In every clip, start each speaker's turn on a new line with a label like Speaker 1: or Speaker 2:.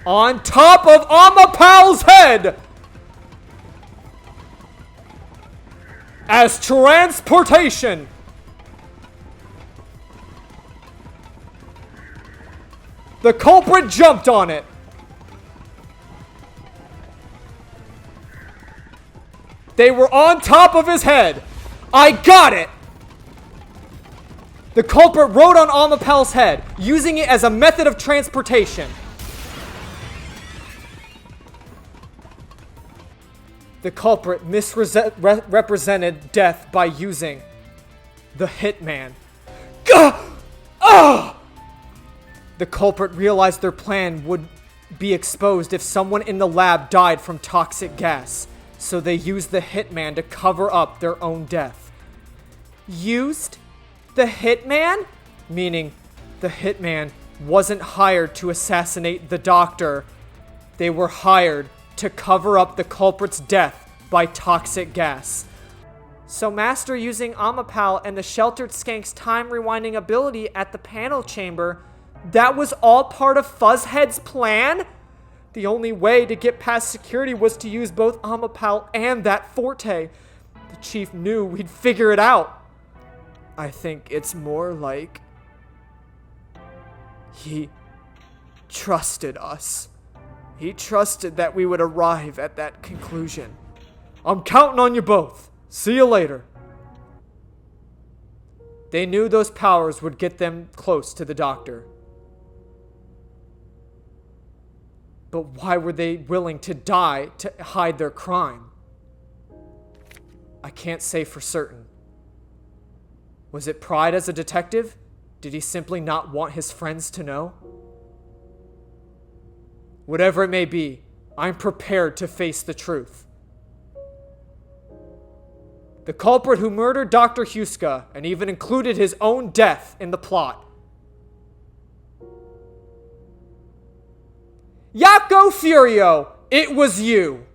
Speaker 1: On top of Amapal's head! As transportation! The culprit jumped on it! They were on top of his head! I got it! The culprit rode on Amapal's head, using it as a method of transportation. The culprit misrepresented death by using the hitman. The culprit realized their plan would be exposed if someone in the lab died from toxic gas, so they used the hitman to cover up their own death. Used the hitman? Meaning, the hitman wasn't hired to assassinate the doctor. They were hired to cover up the culprit's death by toxic gas. So Master using Amapal and the Sheltered Skank's time rewinding ability at the panel chamber, that was all part of Fuzzhead's plan? The only way to get past security was to use both Amapal and that Forte. The chief knew we'd figure it out. I think it's more like he trusted us. He trusted that we would arrive at that conclusion. I'm counting on you both. See you later. They knew those powers would get them close to the doctor. But why were they willing to die to hide their crime? I can't say for certain. Was it pride as a detective? Did he simply not want his friends to know? Whatever it may be, I'm prepared to face the truth. The culprit who murdered Dr. Huska and even included his own death in the plot. Yako Furio, it was you.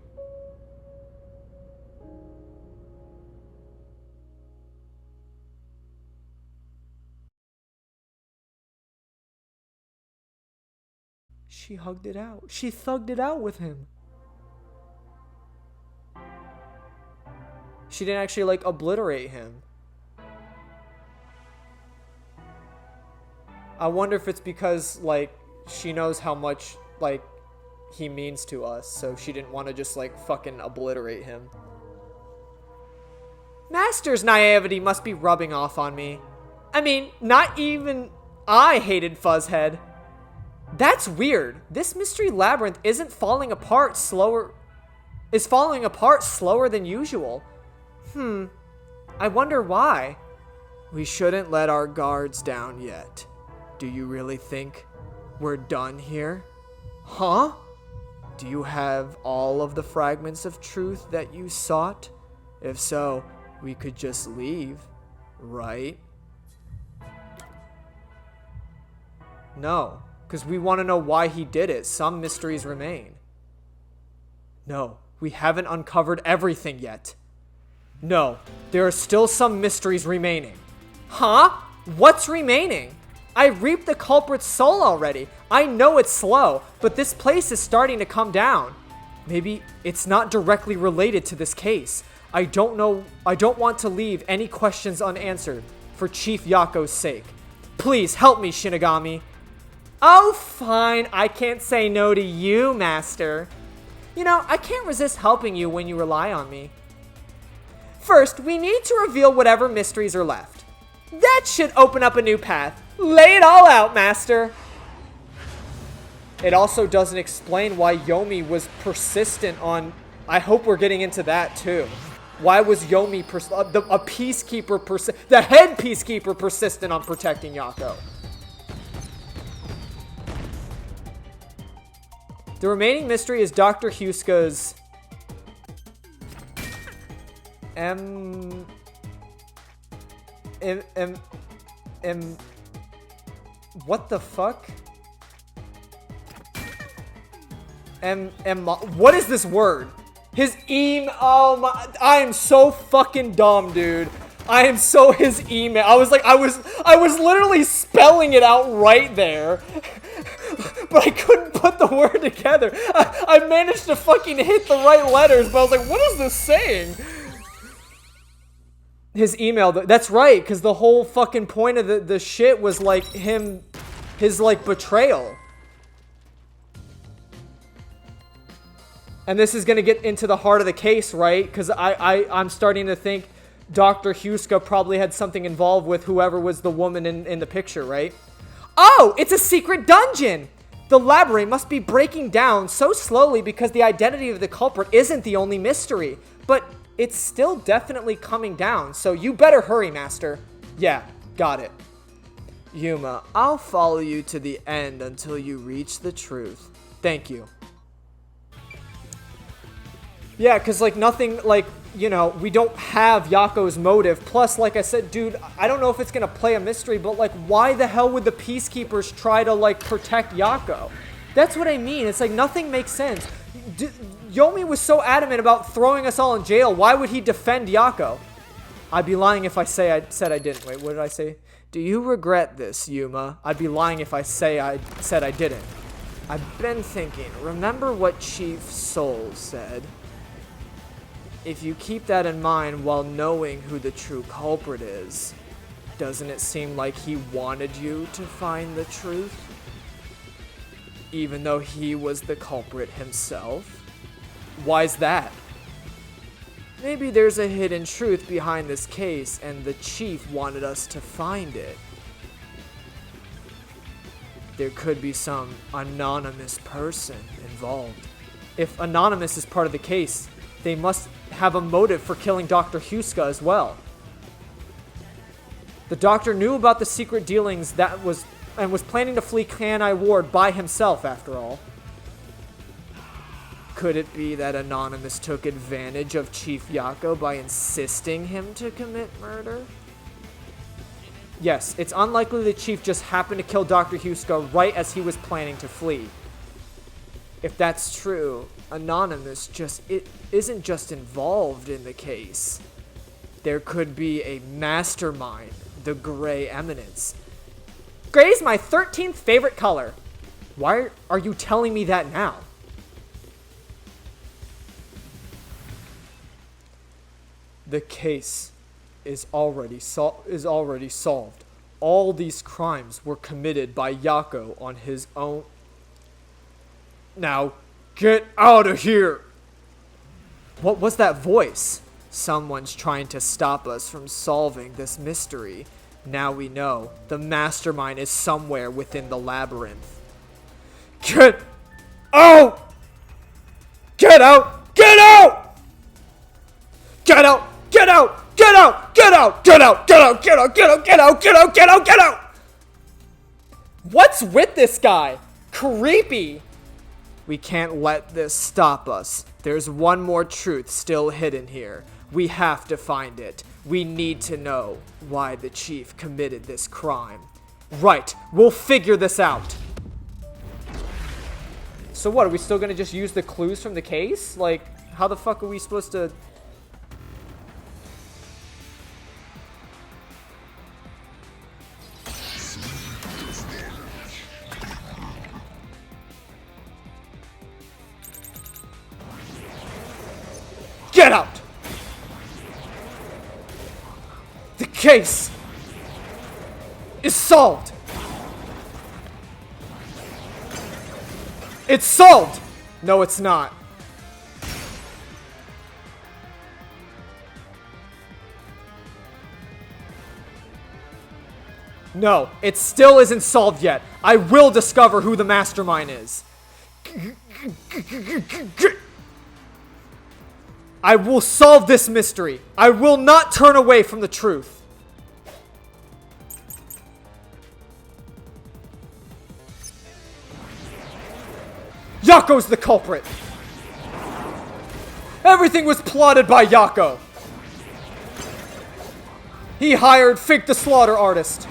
Speaker 1: She hugged it out. She thugged it out with him. She didn't actually, like, obliterate him. I wonder if it's because, like, she knows how much, like, he means to us, so she didn't want to just, like, fucking obliterate him. Master's naivety must be rubbing off on me. I mean, not even I hated Fuzzhead. That's weird. This mystery labyrinth isn't falling apart slower. Is falling apart slower than usual. I wonder why. We shouldn't let our guards down yet. Do you really think we're done here? Huh? Do you have all of the fragments of truth that you sought? If so, we could just leave, right? No. Because we want to know why he did it. Some mysteries remain. No, we haven't uncovered everything yet. No, there are still some mysteries remaining. Huh? What's remaining? I reaped the culprit's soul already. I know it's slow, but this place is starting to come down. Maybe it's not directly related to this case. I don't know. I don't want to leave any questions unanswered for Chief Yako's sake. Please help me, Shinigami. Oh, fine. I can't say no to you, Master. You know, I can't resist helping you when you rely on me. First, we need to reveal whatever mysteries are left. That should open up a new path. Lay it all out, Master. It also doesn't explain why Yomi was persistent on... I hope we're getting into that, too. Why was Yomi, a peacekeeper, the head peacekeeper, persistent on protecting Yako? The remaining mystery is Dr. Huska's... what the fuck? What is this word? His oh my, I am so fucking dumb, dude. I am so his email. I was literally spelling it out right there. but I couldn't put the word together. I managed to fucking hit the right letters, but I was like, what is this saying? His email, that's right, because the whole fucking point of the shit was like his like betrayal. And this is gonna get into the heart of the case, right? Because I'm starting to think Dr. Huska probably had something involved with whoever was the woman in the picture, right? Oh, it's a secret dungeon! The labyrinth must be breaking down so slowly because the identity of the culprit isn't the only mystery. But it's still definitely coming down, so you better hurry, Master. Yeah, got it. Yuma, I'll follow you to the end until you reach the truth. Thank you. Yeah, because, like, nothing, like, you know, we don't have Yako's motive. Plus, like I said, dude, I don't know if it's going to play a mystery, but, like, why the hell would the Peacekeepers try to, like, protect Yako? That's what I mean. It's like, nothing makes sense. Yomi was so adamant about throwing us all in jail. Why would he defend Yako? I'd be lying if I said I didn't. Wait, what did I say? Do you regret this, Yuma? I'd be lying if I said I didn't. I've been thinking. Remember what Chief Soul said? If you keep that in mind while knowing who the true culprit is, doesn't it seem like he wanted you to find the truth? Even though he was the culprit himself? Why's that? Maybe there's a hidden truth behind this case and the chief wanted us to find it. There could be some anonymous person involved. If Anonymous is part of the case, they must have a motive for killing Dr. Huska as well. The doctor knew about the secret dealings and was planning to flee Kanai Ward by himself, after all. Could it be that Anonymous took advantage of Chief Yako by insisting him to commit murder? Yes, it's unlikely the Chief just happened to kill Dr. Huska right as he was planning to flee. If that's true, Anonymous isn't just involved in the case. There could be a mastermind, the Gray Eminence. Gray's my 13th favorite color. Why are you telling me that now? The case is already solved. All these crimes were committed by Yako on his own. Now, get out of here! What was that voice? Someone's trying to stop us from solving this mystery. Now we know the mastermind is somewhere within the labyrinth. Get out! Get out! Get out! Get out! Get out! Get out! Get out! Get out! Get out! Get out! Get out! Get out! Get out! Get out! Get out! What's with this guy? Creepy. We can't let this stop us. There's one more truth still hidden here. We have to find it. We need to know why the chief committed this crime. Right, we'll figure this out. So what, are we still gonna just use the clues from the case? Like, how the fuck are we supposed to... Get out! The case is solved! It's solved! No, it's not. No, it still isn't solved yet. I will discover who the mastermind is. I will solve this mystery. I will not turn away from the truth. Yako's the culprit. Everything was plotted by Yako. He hired Fink the Slaughter Artist.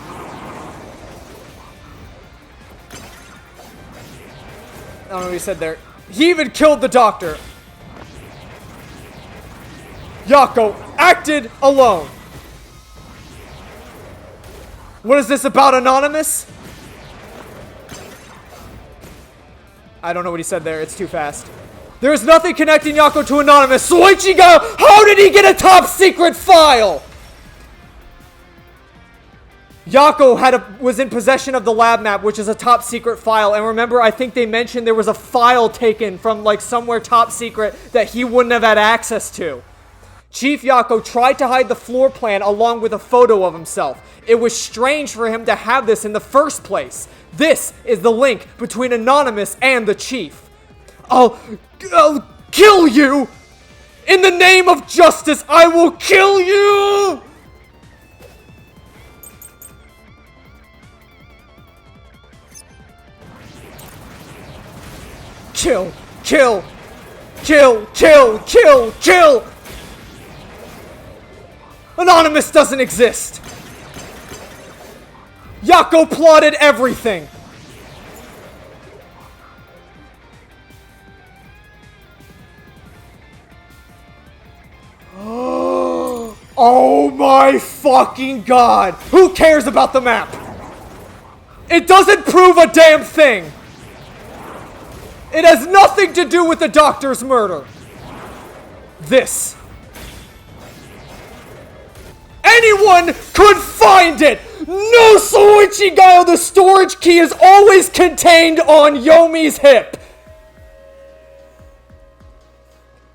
Speaker 1: I don't know what he said there. He even killed the doctor. Yako acted alone. What is this about Anonymous? I don't know what he said there. It's too fast. There is nothing connecting Yako to Anonymous. Soichiga, how did he get a top secret file? Yako was in possession of the lab map, which is a top secret file. And remember, I think they mentioned there was a file taken from like somewhere top secret that he wouldn't have had access to. Chief Yako tried to hide the floor plan along with a photo of himself. It was strange for him to have this in the first place. This is the link between Anonymous and the Chief. I'll kill you! In the name of justice, I will kill you! Kill! Kill! Kill! Kill! Kill! Kill! Anonymous doesn't exist! Yako plotted everything! Oh my fucking god! Who cares about the map? It doesn't prove a damn thing! It has nothing to do with the doctor's murder! This. Anyone could find it! No, Soichigayo, the storage key is always contained on Yomi's hip!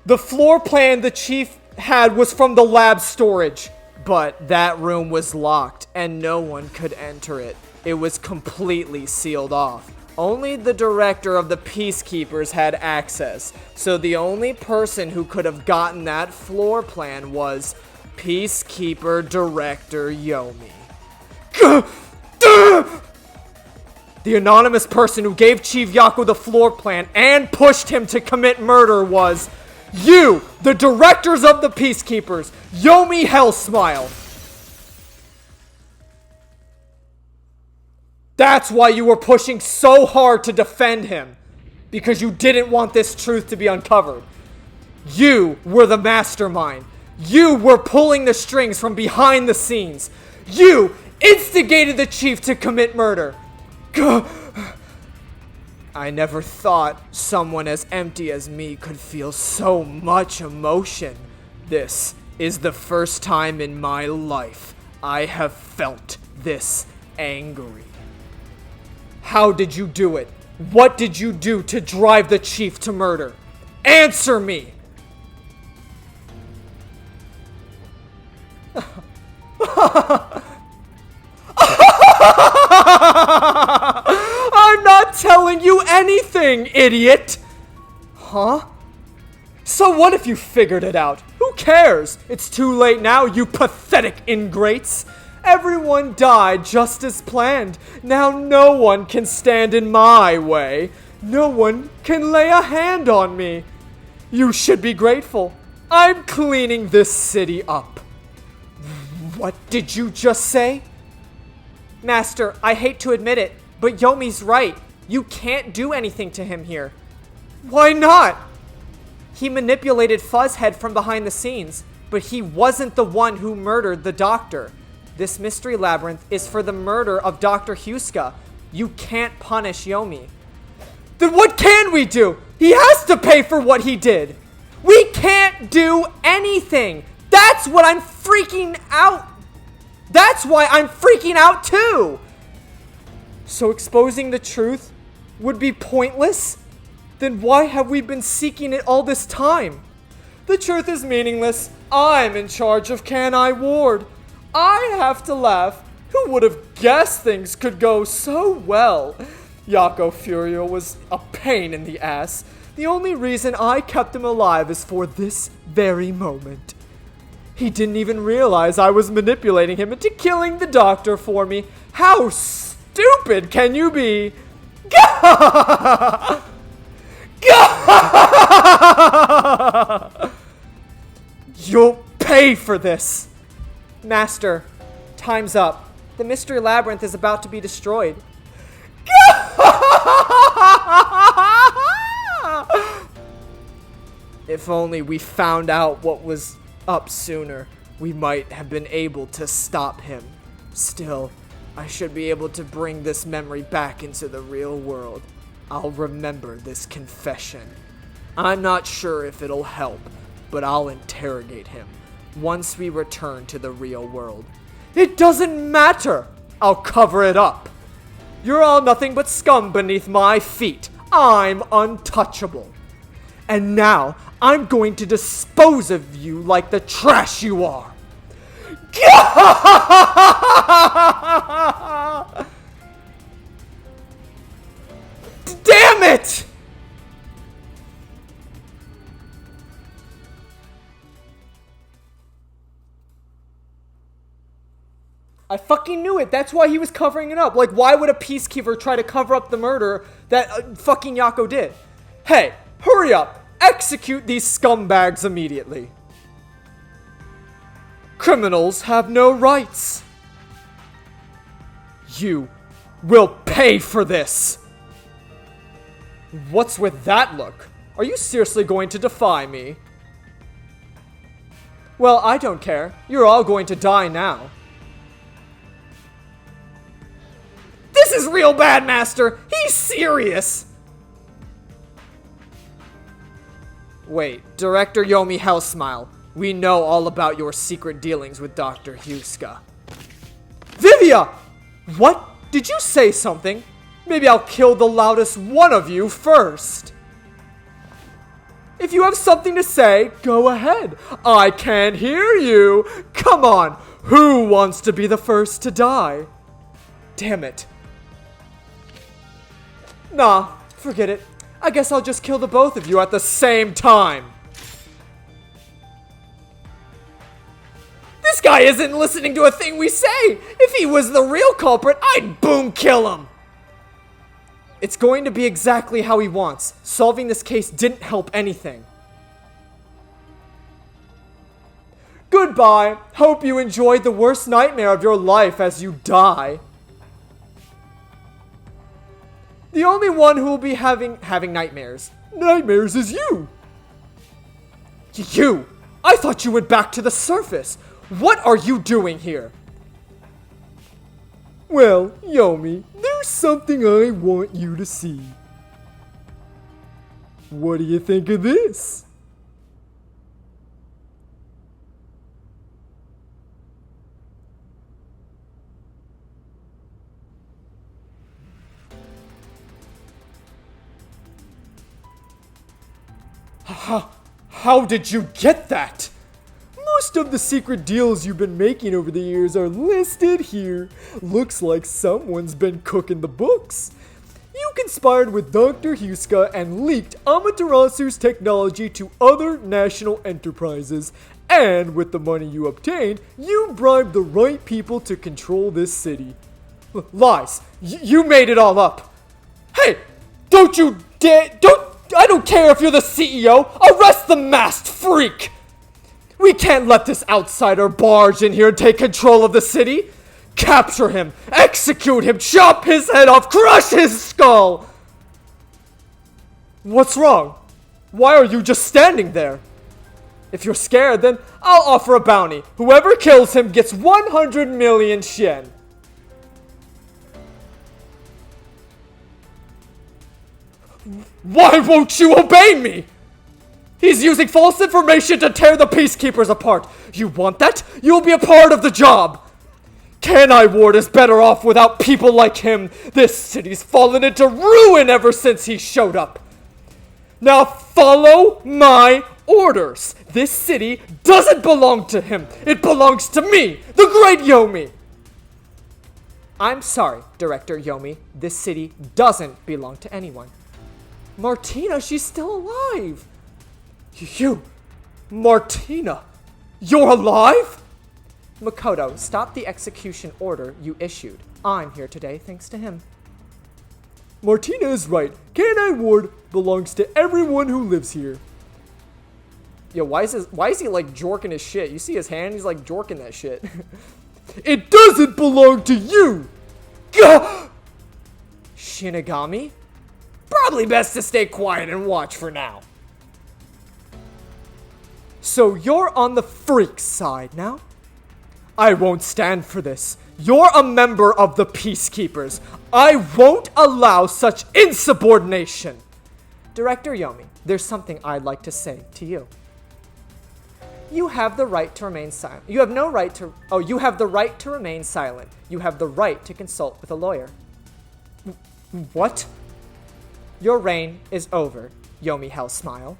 Speaker 1: The floor plan the Chief had was from the lab storage, but that room was locked and no one could enter it. It was completely sealed off. Only the director of the Peacekeepers had access, so the only person who could have gotten that floor plan was Peacekeeper Director Yomi. The anonymous person who gave Chief Yako the floor plan and pushed him to commit murder was you, the directors of the Peacekeepers, Yomi Hellsmile. That's why you were pushing so hard to defend him, because you didn't want this truth to be uncovered. You were the mastermind. You were pulling the strings from behind the scenes. You instigated the Chief to commit murder. I never thought someone as empty as me could feel so much emotion. This is the first time in my life I have felt this angry. How did you do it? What did you do to drive the Chief to murder? Answer me! I'm not telling you anything, idiot! Huh? So what if you figured it out? Who cares? It's too late now, you pathetic ingrates! Everyone died just as planned. Now no one can stand in my way. No one can lay a hand on me. You should be grateful. I'm cleaning this city up. What did you just say? Master, I hate to admit it, but Yomi's right. You can't do anything to him here. Why not? He manipulated Fuzzhead from behind the scenes, but he wasn't the one who murdered the doctor. This mystery labyrinth is for the murder of Dr. Huska. You can't punish Yomi. Then what can we do? He has to pay for what he did. We can't do anything. That's what I'm freaking out. That's why I'm freaking out too. So exposing the truth would be pointless? Then why have we been seeking it all this time? The truth is meaningless. I'm in charge of Can I Ward. I have to laugh. Who would have guessed things could go so well? Yako Furio was a pain in the ass. The only reason I kept him alive is for this very moment. He didn't even realize I was manipulating him into killing the doctor for me. How stupid can you be? You'll pay for this. Master, time's up. The mystery labyrinth is about to be destroyed. If only we found out what was up sooner, we might have been able to stop him. Still, I should be able to bring this memory back into the real world. I'll remember this confession. I'm not sure if it'll help, but I'll interrogate him once we return to the real world. It doesn't matter! I'll cover it up. You're all nothing but scum beneath my feet. I'm untouchable. And now, I'm going to dispose of you like the trash you are. Damn it! I fucking knew it. That's why he was covering it up. Like, why would a peacekeeper try to cover up the murder that fucking Yako did? Hey, hurry up. Execute these scumbags immediately. Criminals have no rights. You will pay for this. What's with that look? Are you seriously going to defy me? Well, I don't care. You're all going to die now. This is real bad, Master! He's serious! Wait, Director Yomi Hellsmile, we know all about your secret dealings with Dr. Huska. Vivia! What? Did you say something? Maybe I'll kill the loudest one of you first. If you have something to say, go ahead. I can't hear you. Come on, who wants to be the first to die? Damn it. Nah, forget it. I guess I'll just kill the both of you at the same time. This guy isn't listening to a thing we say. If he was the real culprit, I'd boom kill him. It's going to be exactly how he wants. Solving this case didn't help anything. Goodbye. Hope you enjoyed the worst nightmare of your life as you die. The only one who will be having nightmares. Nightmares is you! You! I thought you went back to the surface! What are you doing here? Well, Yomi, there's something I want you to see. What do you think of this? How did you get that? Most of the secret deals you've been making over the years are listed here. Looks like someone's been cooking the books. You conspired with Dr. Huska and leaked Amaterasu's technology to other national enterprises. And with the money you obtained, you bribed the right people to control this city. Lies. You made it all up. Hey, don't you dare, I don't care if you're the CEO! Arrest the masked freak! We can't let this outsider barge in here and take control of the city! Capture him! Execute him! Chop his head off! Crush his skull! What's wrong? Why are you just standing there? If you're scared, then I'll offer a bounty. Whoever kills him gets 100 million yen. Why won't you obey me? He's using false information to tear the peacekeepers apart. You want that? You'll be a part of the job. Kanai Ward is better off without people like him. This city's fallen into ruin ever since he showed up. Now follow my orders. This city doesn't belong to him. It belongs to me, the great Yomi. I'm sorry, Director Yomi. This city doesn't belong to anyone. Martina, she's still alive. You, Martina, you're alive? Makoto, stop the execution order you issued. I'm here today thanks to him. Martina is right. Kanai Ward belongs to everyone who lives here. Yo, why is he like jorking his shit? You see his hand? He's like jorking that shit. It doesn't belong to you! Gah! Shinigami? Probably best to stay quiet and watch for now. So you're on the freak side now? I won't stand for this. You're a member of the Peacekeepers. I won't allow such insubordination. Director Yomi, there's something I'd like to say to you. You have the right to remain silent. You have no right to... Oh, you have the right to remain silent. You have the right to consult with a lawyer. What? Your reign is over, Yomi Hell smile.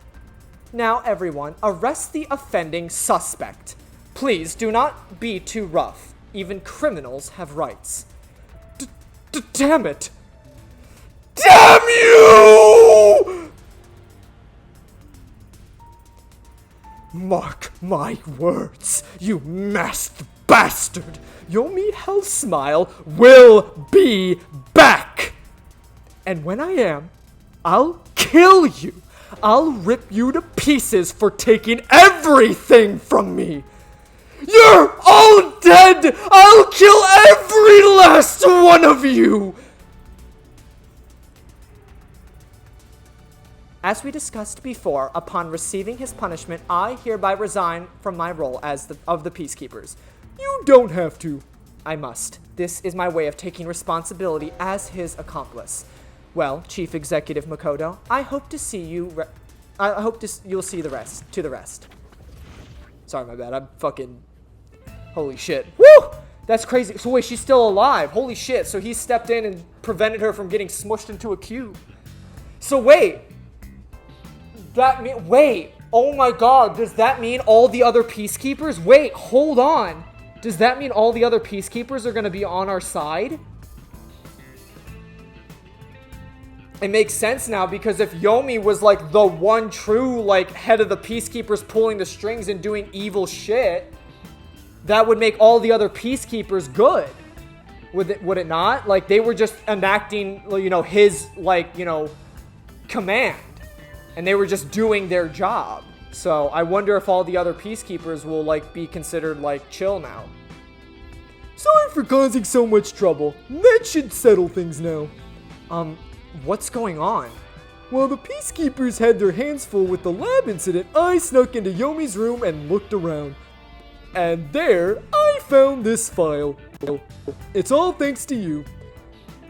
Speaker 1: Now, everyone, arrest the offending suspect. Please do not be too rough. Even criminals have rights. Damn it! Damn you! Mark my words, you masked bastard! Yomi Hell Smile will be back! And when I am, I'll kill you! I'll rip you to pieces for taking everything from me! You're all dead! I'll kill every last one of you! As we discussed before, upon receiving his punishment, I hereby resign from my role as of the Peacekeepers. You don't have to. I must. This is my way of taking responsibility as his accomplice. Well, Chief Executive Makoto, I hope to see you. You'll see the rest. To the rest. Sorry, my bad. I'm fucking. Holy shit. Woo! That's crazy. So wait, she's still alive. Holy shit. So he stepped in and prevented her from getting smushed into a cube. So wait. Wait. Oh my god. Does that mean all the other Peacekeepers? Wait, hold on. Does that mean all the other Peacekeepers are going to be on our side? It makes sense now, because if Yomi was like the one true like head of the Peacekeepers pulling the strings and doing evil shit, that would make all the other Peacekeepers good. Would it not? Like, they were just enacting, you know, his, like, you know, command. And they were just doing their job. So I wonder if all the other Peacekeepers will, like, be considered, like, chill now. Sorry for causing so much trouble. That should settle things now. What's going on? While the Peacekeepers had their hands full with the lab incident, I snuck into Yomi's room and looked around. And there, I found this file. It's all thanks to you.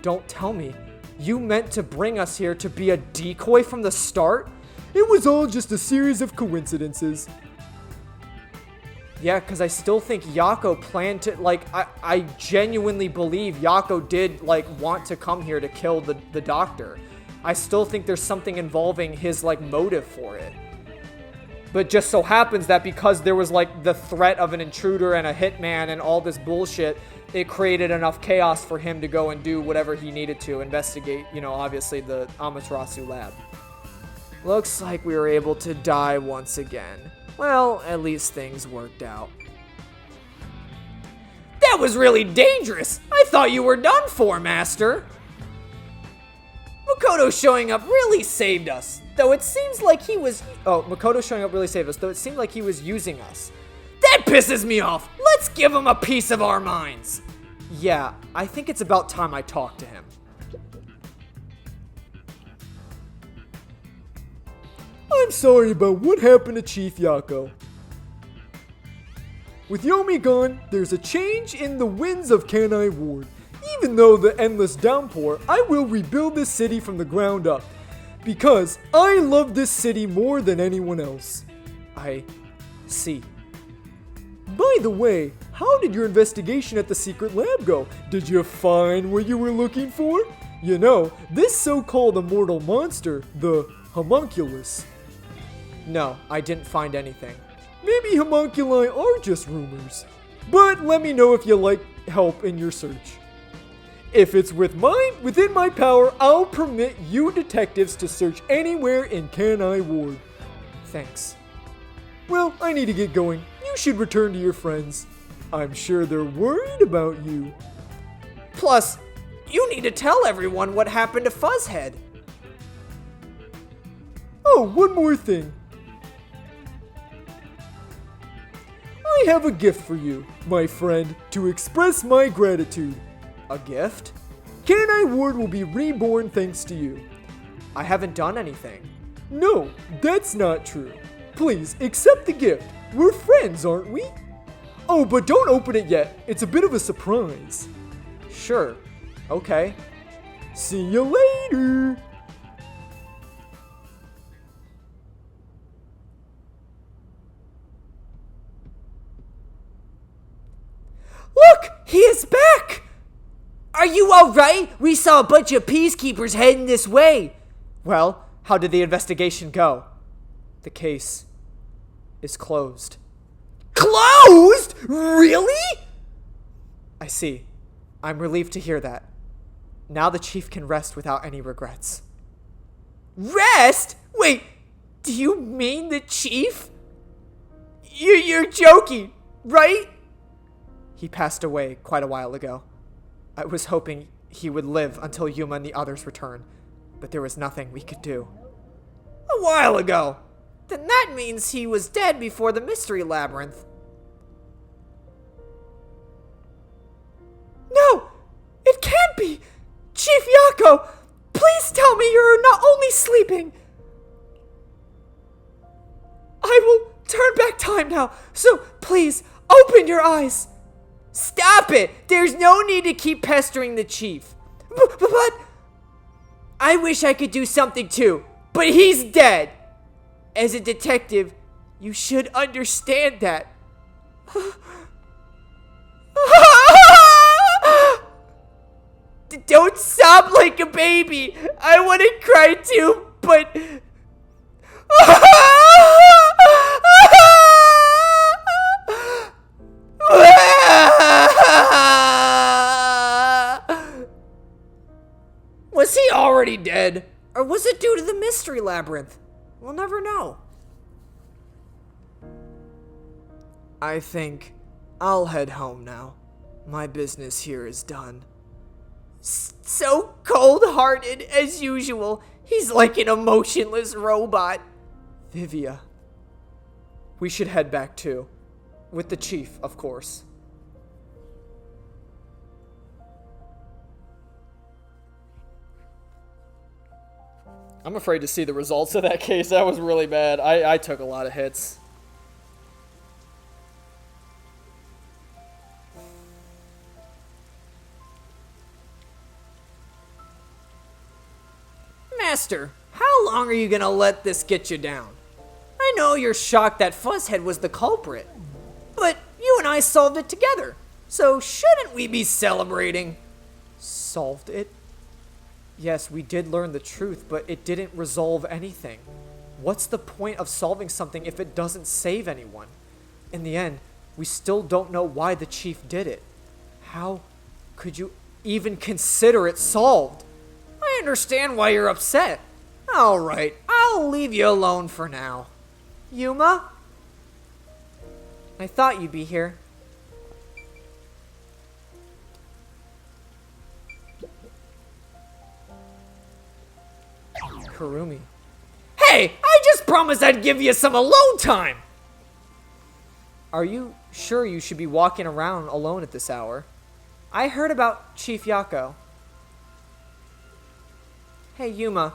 Speaker 1: Don't tell me. You meant to bring us here to be a decoy from the start? It was all just a series of coincidences. Yeah, because I still think Yako planned to, like, I genuinely believe Yako did, like, want to come here to kill the doctor. I still think there's something involving his, like, motive for it. But just so happens that because there was, like, the threat of an intruder and a hitman and all this bullshit, it created enough chaos for him to go and do whatever he needed to investigate, you know, obviously the Amaterasu lab. Looks like we were able to die once again. Well, at least things worked out. That was really dangerous! I thought you were done for, Master! Makoto showing up really saved us, though it seems like he was... Oh, Makoto showing up really saved us, though it seemed like he was using us. That pisses me off! Let's give him a piece of our minds! Yeah, I think it's about time I talk to him. I'm sorry about what happened to Chief Yako. With Yomi gone, there's a change in the winds of Kanai Ward. Even though the endless downpour, I will rebuild this city from the ground up. Because I love this city more than anyone else. I see. By the way, how did your investigation at the secret lab go? Did you find what you were looking for? You know, this so-called immortal monster, the homunculus. No, I didn't find anything. Maybe homunculi are just rumors. But let me know if you like help in your search. If it's within my power, I'll permit you detectives to search anywhere in Kanai Ward. Thanks. Well, I need to get going. You should return to your friends. I'm sure they're worried about you. Plus, you need to tell everyone what happened to Fuzzhead. Oh, one more thing. I have a gift for you, my friend, to express my gratitude. A gift? Kanai Ward will be reborn thanks to you. I haven't done anything. No, that's not true. Please, accept the gift. We're friends, aren't we?
Speaker 2: Oh, but don't open it yet. It's a bit of a surprise.
Speaker 1: Sure. Okay.
Speaker 2: See you later.
Speaker 3: Look! He is back! Are you alright? We saw a bunch of peacekeepers heading this way.
Speaker 1: Well, how did the investigation go? The case is closed.
Speaker 3: Closed? Really?
Speaker 1: I see. I'm relieved to hear that. Now the chief can rest without any regrets.
Speaker 3: Rest? Wait, do you mean the chief? You're joking, right?
Speaker 1: He passed away quite a while ago. I was hoping he would live until Yuma and the others return, but there was nothing we could do.
Speaker 3: A while ago? Then that means he was dead before the mystery labyrinth.
Speaker 2: No! It can't be! Chief Yako! Please tell me you're not only sleeping! I will turn back time now, so please, open your eyes!
Speaker 3: Stop it! There's no need to keep pestering the chief. But I wish I could do something too, but he's dead. As a detective, you should understand that. Don't sob like a baby. I want to cry too, but... Was he already dead? Or was it due to the mystery labyrinth? We'll never know.
Speaker 1: I think I'll head home now. My business here is done.
Speaker 3: So cold-hearted as usual. He's like an emotionless robot.
Speaker 1: Vivia. We should head back too. With the chief, of course. I'm afraid to see the results of that case. That was really bad. I took a lot of hits.
Speaker 3: Master, how long are you gonna let this get you down? I know you're shocked that Fuzzhead was the culprit, but you and I solved it together, so shouldn't we be celebrating?
Speaker 1: Solved it? Yes, we did learn the truth, but it didn't resolve anything. What's the point of solving something if it doesn't save anyone? In the end, we still don't know why the chief did it. How could you even consider it solved?
Speaker 3: I understand why you're upset. Alright, I'll leave you alone for now.
Speaker 1: Yuma? I thought you'd be here. Kurumi.
Speaker 3: Hey, I just promised I'd give you some alone time!
Speaker 1: Are you sure you should be walking around alone at this hour? I heard about Chief Yako. Hey, Yuma.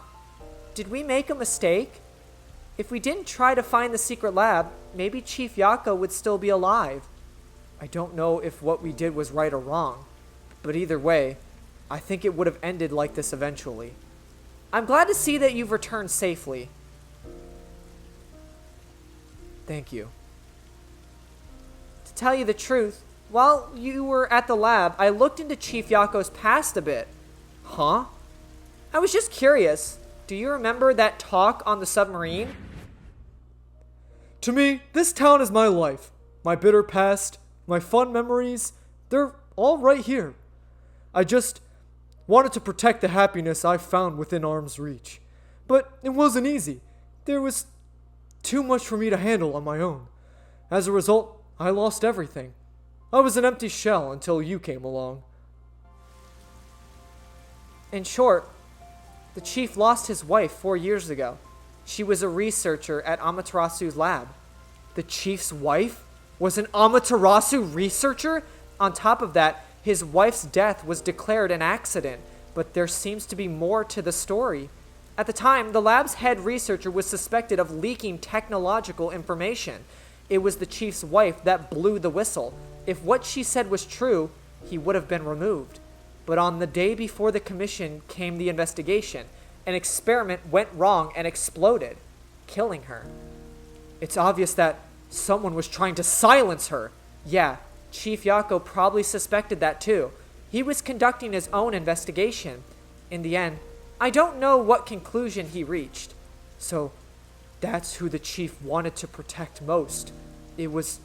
Speaker 1: Did we make a mistake? If we didn't try to find the secret lab, maybe Chief Yako would still be alive. I don't know if what we did was right or wrong, but either way, I think it would have ended like this eventually. I'm glad to see that you've returned safely. Thank you. To tell you the truth, while you were at the lab, I looked into Chief Yako's past a bit. Huh? I was just curious. Do you remember that talk on the submarine?
Speaker 2: To me, this town is my life. My bitter past, my fun memories, they're all right here. I just wanted to protect the happiness I found within arm's reach. But it wasn't easy. There was too much for me to handle on my own. As a result, I lost everything. I was an empty shell until you came along.
Speaker 1: In short, the chief lost his wife 4 years ago. She was a researcher at Amaterasu's lab. The chief's wife was an Amaterasu researcher? On top of that, his wife's death was declared an accident, but there seems to be more to the story. At the time, the lab's head researcher was suspected of leaking technological information. it was the chief's wife that blew the whistle. If what she said was true, he would have been removed. But on the day before the commission came the investigation, an experiment went wrong and exploded, killing her. It's obvious that someone was trying to silence her. Yeah, Chief Yako probably suspected that too. He was conducting his own investigation. In the end, I don't know what conclusion he reached. So, that's who the chief wanted to protect most. It's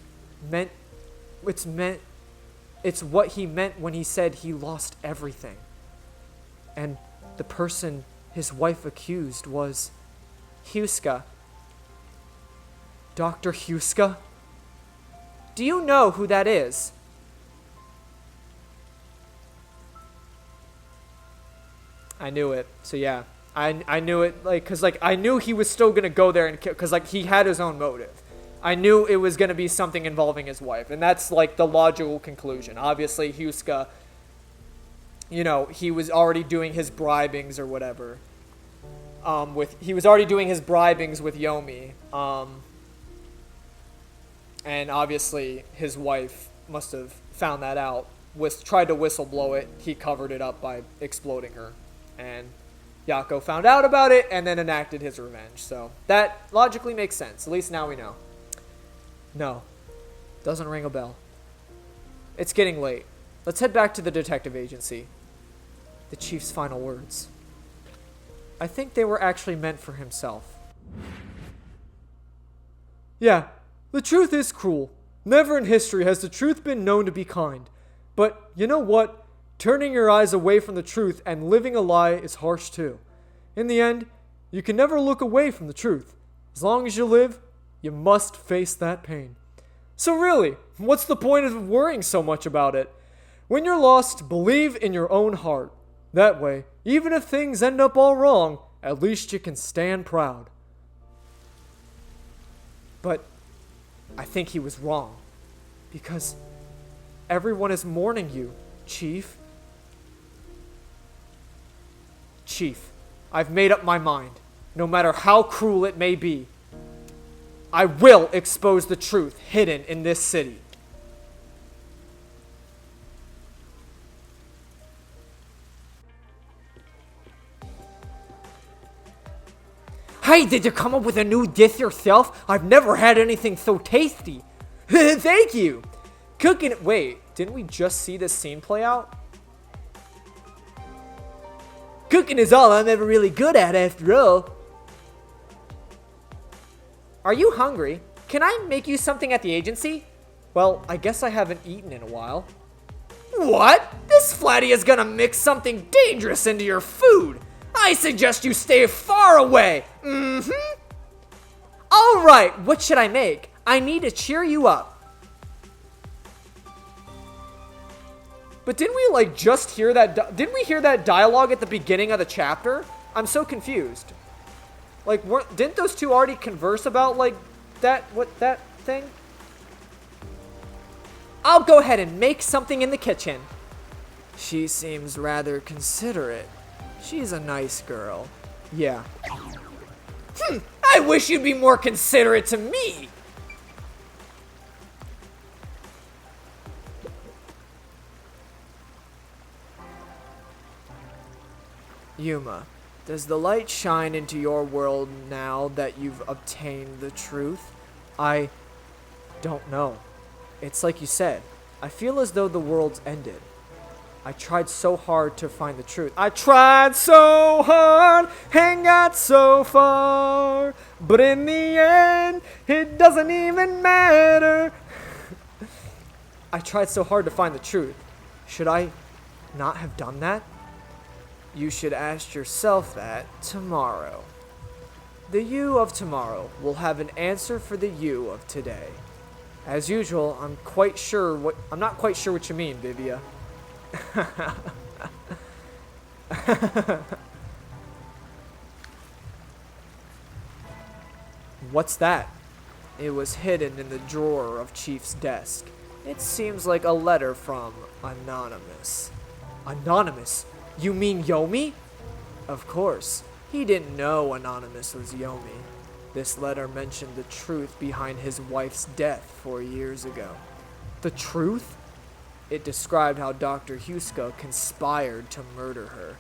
Speaker 1: what he meant when he said he lost everything. And the person his wife accused was Huska. Dr. Huska? Do you know who that is? I knew it. So yeah, I knew it, like, cause like I knew he was still gonna go there and kill, cause like he had his own motive. I knew it was gonna be something involving his wife, and that's like the logical conclusion. Obviously, Huska, you know, he was already doing his bribings or whatever. He was already doing his bribings with Yomi. And obviously his wife must have found that out, tried to whistleblow it. He covered it up by exploding her. And Yako found out about it and then enacted his revenge. So that logically makes sense. At least now we know. No, doesn't ring a bell. It's getting late. Let's head back to the detective agency. The chief's final words. I think they were actually meant for himself.
Speaker 2: Yeah, the truth is cruel. Never in history has the truth been known to be kind. But you know what? Turning your eyes away from the truth and living a lie is harsh too. In the end, you can never look away from the truth. As long as you live, you must face that pain. So really, what's the point of worrying so much about it? When you're lost, believe in your own heart. That way, even if things end up all wrong, at least you can stand proud. But I think he was wrong. Because everyone is mourning you, Chief. Chief, I've made up my mind. No matter how cruel it may be, I will expose the truth hidden in this city.
Speaker 3: Hey, did you come up with a new dish yourself? I've never had anything so tasty. Thank you.
Speaker 1: Cooking. Wait, didn't we just see this scene play out?
Speaker 3: Cooking is all I'm ever really good at, after all.
Speaker 1: Are you hungry? Can I make you something at the agency? Well, I guess I haven't eaten in a while.
Speaker 3: What? This flatty is gonna mix something dangerous into your food. I suggest you stay far away.
Speaker 1: All right, what should I make? I need to cheer you up. But didn't we like just hear that? Didn't we hear that dialogue at the beginning of the chapter? I'm so confused. Like, didn't those two already converse about like that thing? I'll go ahead and make something in the kitchen. She seems rather considerate. She's a nice girl. Yeah.
Speaker 3: I wish you'd be more considerate to me.
Speaker 1: Yuma, does the light shine into your world now that you've obtained the truth? I don't know. It's like you said. I feel as though the world's ended. I tried so hard to find the truth. I tried so hard and got so far, but in the end, it doesn't even matter. I tried so hard to find the truth. Should I not have done that? You should ask yourself that tomorrow. The you of tomorrow will have an answer for the you of today. As usual, I'm not quite sure what you mean, Vivia. What's that? It was hidden in the drawer of Chief's desk. It seems like a letter from Anonymous. Anonymous? You mean Yomi? Of course. He didn't know Anonymous was Yomi. This letter mentioned the truth behind his wife's death 4 years ago.
Speaker 2: The truth?
Speaker 1: It described how Dr. Huska conspired to murder her.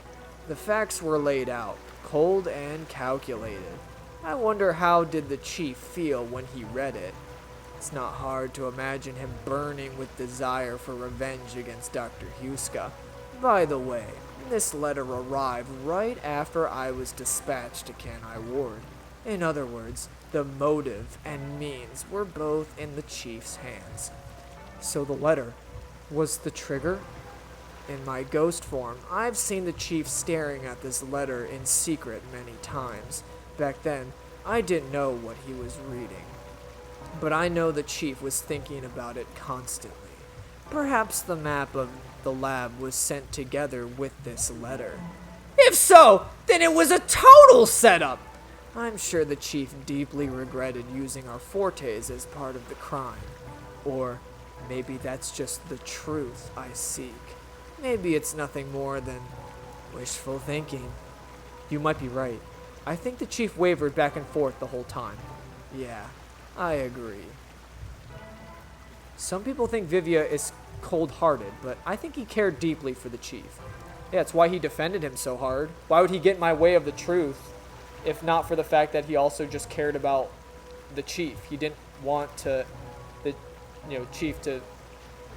Speaker 1: The facts were laid out, cold and calculated. I wonder how did the chief feel when he read it. It's not hard to imagine him burning with desire for revenge against Dr. Huska. By the way, this letter arrived right after I was dispatched to Kenai Ward. In other words, the motive and means were both in the chief's hands.
Speaker 2: So the letter was the trigger?
Speaker 1: In my ghost form, I've seen the chief staring at this letter in secret many times. Back then, I didn't know what he was reading. But I know the chief was thinking about it constantly. Perhaps the map of the lab was sent together with this letter.
Speaker 3: If so, then it was a total setup!
Speaker 1: I'm sure the chief deeply regretted using our fortes as part of the crime. Or maybe that's just the truth I seek. Maybe it's nothing more than wishful thinking.
Speaker 2: You might be right. I think the chief wavered back and forth the whole time.
Speaker 1: Yeah, I agree.
Speaker 2: Some people think Vivia is cold-hearted, but I think he cared deeply for the chief. Yeah, it's why he defended him so hard. Why would he get in my way of the truth if not for the fact that he also just cared about the chief? He didn't want to, the chief to,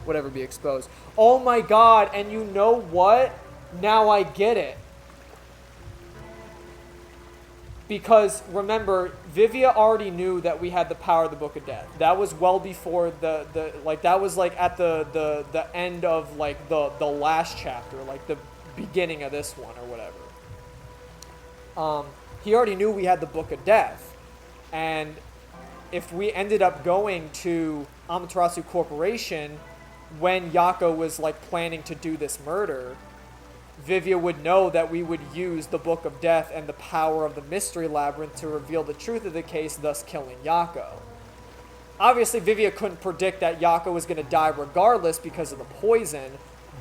Speaker 2: whatever, be exposed. Oh my god, and you know what? Now I get it. Because, remember, Vivia already knew that we had the power of the Book of Death. That was well before that was like at the end of like the last chapter, like the beginning of this one or whatever. He already knew we had the Book of Death. And if we ended up going to Amaterasu Corporation when Yako was like planning to do this murder, Vivia would know that we would use the Book of Death and the power of the Mystery Labyrinth to reveal the truth of the case, thus killing Yako. Obviously, Vivia couldn't predict that Yako was going to die regardless because of the poison,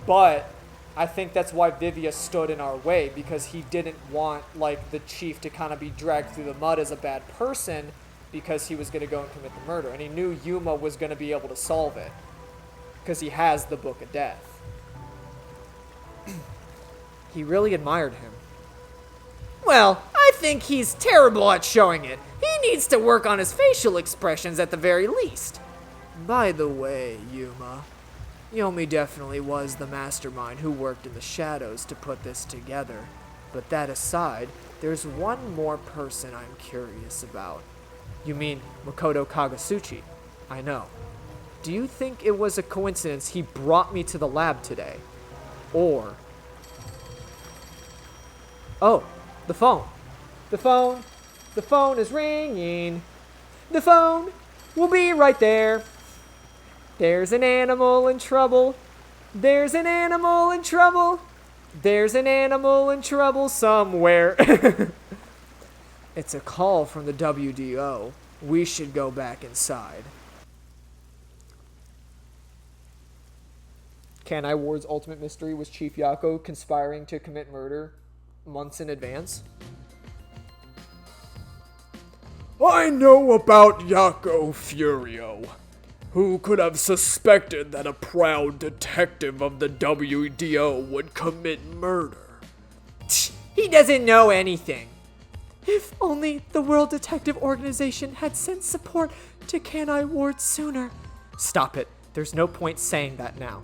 Speaker 2: but I think that's why Vivia stood in our way, because he didn't want like the chief to kind of be dragged through the mud as a bad person because he was going to go and commit the murder. And he knew Yuma was going to be able to solve it because he has the Book of Death. He really admired him.
Speaker 3: Well, I think he's terrible at showing it. He needs to work on his facial expressions at the very least.
Speaker 1: By the way, Yuma, Yomi definitely was the mastermind who worked in the shadows to put this together. But that aside, there's one more person I'm curious about.
Speaker 2: You mean Makoto Kagasuchi?
Speaker 1: I know.
Speaker 2: Do you think it was a coincidence he brought me to the lab today? Or... Oh, the phone. The phone. The phone is ringing. The phone will be right there. There's an animal in trouble. There's an animal in trouble. There's an animal in trouble somewhere.
Speaker 1: It's a call from the WDO. We should go back inside.
Speaker 2: Kenai Ward's ultimate mystery was Chief Yako conspiring to commit murder months in advance.
Speaker 4: I know about Yako Furio. Who could have suspected that a proud detective of the WDO would commit murder?
Speaker 3: He doesn't know anything.
Speaker 2: If only the World Detective Organization had sent support to Kenai Ward sooner. Stop it. There's no point saying that now.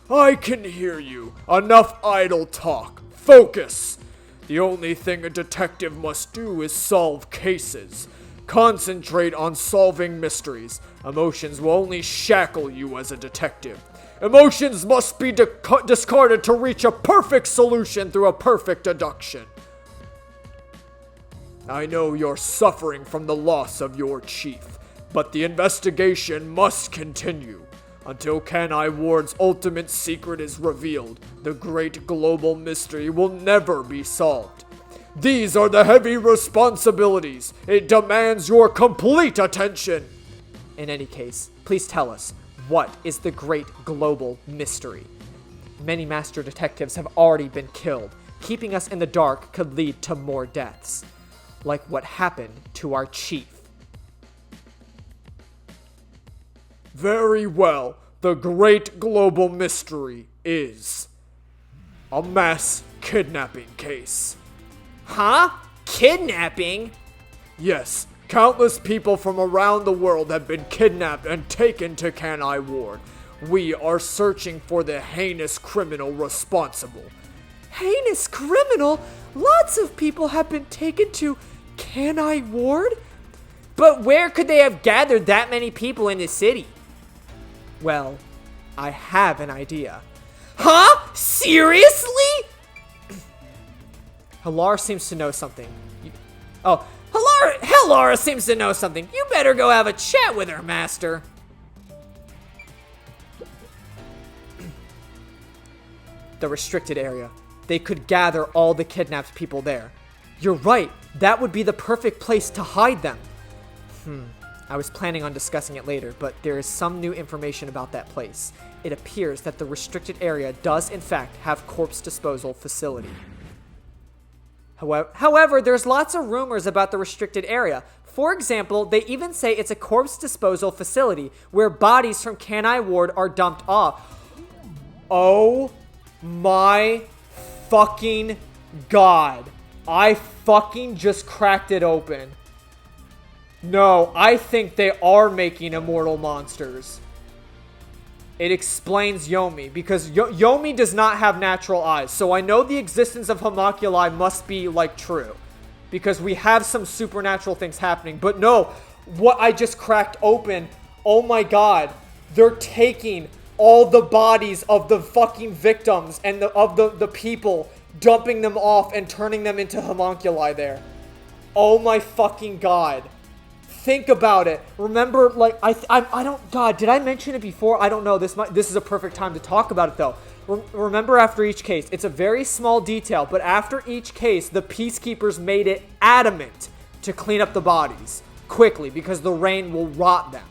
Speaker 4: I can hear you. Enough idle talk. Focus. The only thing a detective must do is solve cases. Concentrate on solving mysteries. Emotions will only shackle you as a detective. Emotions must be discarded to reach a perfect solution through a perfect deduction. I know you're suffering from the loss of your chief, but the investigation must continue. Until Kenai Ward's ultimate secret is revealed, the great global mystery will never be solved. These are the heavy responsibilities. It demands your complete attention.
Speaker 2: In any case, please tell us, what is the great global mystery? Many master detectives have already been killed. Keeping us in the dark could lead to more deaths.
Speaker 1: like what happened to our chief.
Speaker 4: Very well. The great global mystery is a mass kidnapping case.
Speaker 3: Huh? Kidnapping?
Speaker 4: Yes, countless people from around the world have been kidnapped and taken to Kanai Ward. We are searching for the heinous criminal responsible.
Speaker 2: Heinous criminal? Lots of people have been taken to Kanai Ward?
Speaker 3: But where could they have gathered that many people in the city?
Speaker 1: Well, I have an idea.
Speaker 3: Huh? Seriously?
Speaker 1: Halar seems to know something.
Speaker 3: Halara seems to know something. You better go have a chat with her, Master.
Speaker 1: The restricted area. They could gather all the kidnapped people there. You're right. That would be the perfect place to hide them. I was planning on discussing it later, but there is some new information about that place. It appears that the restricted area does in fact have corpse disposal facility. However, there's lots of rumors about the restricted area. For example, they even say it's a corpse disposal facility where bodies from Kanai Ward are dumped off. Oh my fucking god. I fucking just cracked it open. No, I think they are making immortal monsters. It explains Yomi, because Yomi does not have natural eyes, so I know the existence of homunculi must be, like, true. Because we have some supernatural things happening, but no, what I just cracked open, oh my god, they're taking all the bodies of the fucking victims and of the people, dumping them off and turning them into homunculi there. Oh my fucking god. Think about it. Remember, like, I don't, God, did I mention it before? I don't know. This is a perfect time to talk about it, though. Remember, after each case, it's a very small detail, but after each case, the peacekeepers made it adamant to clean up the bodies quickly because the rain will rot them.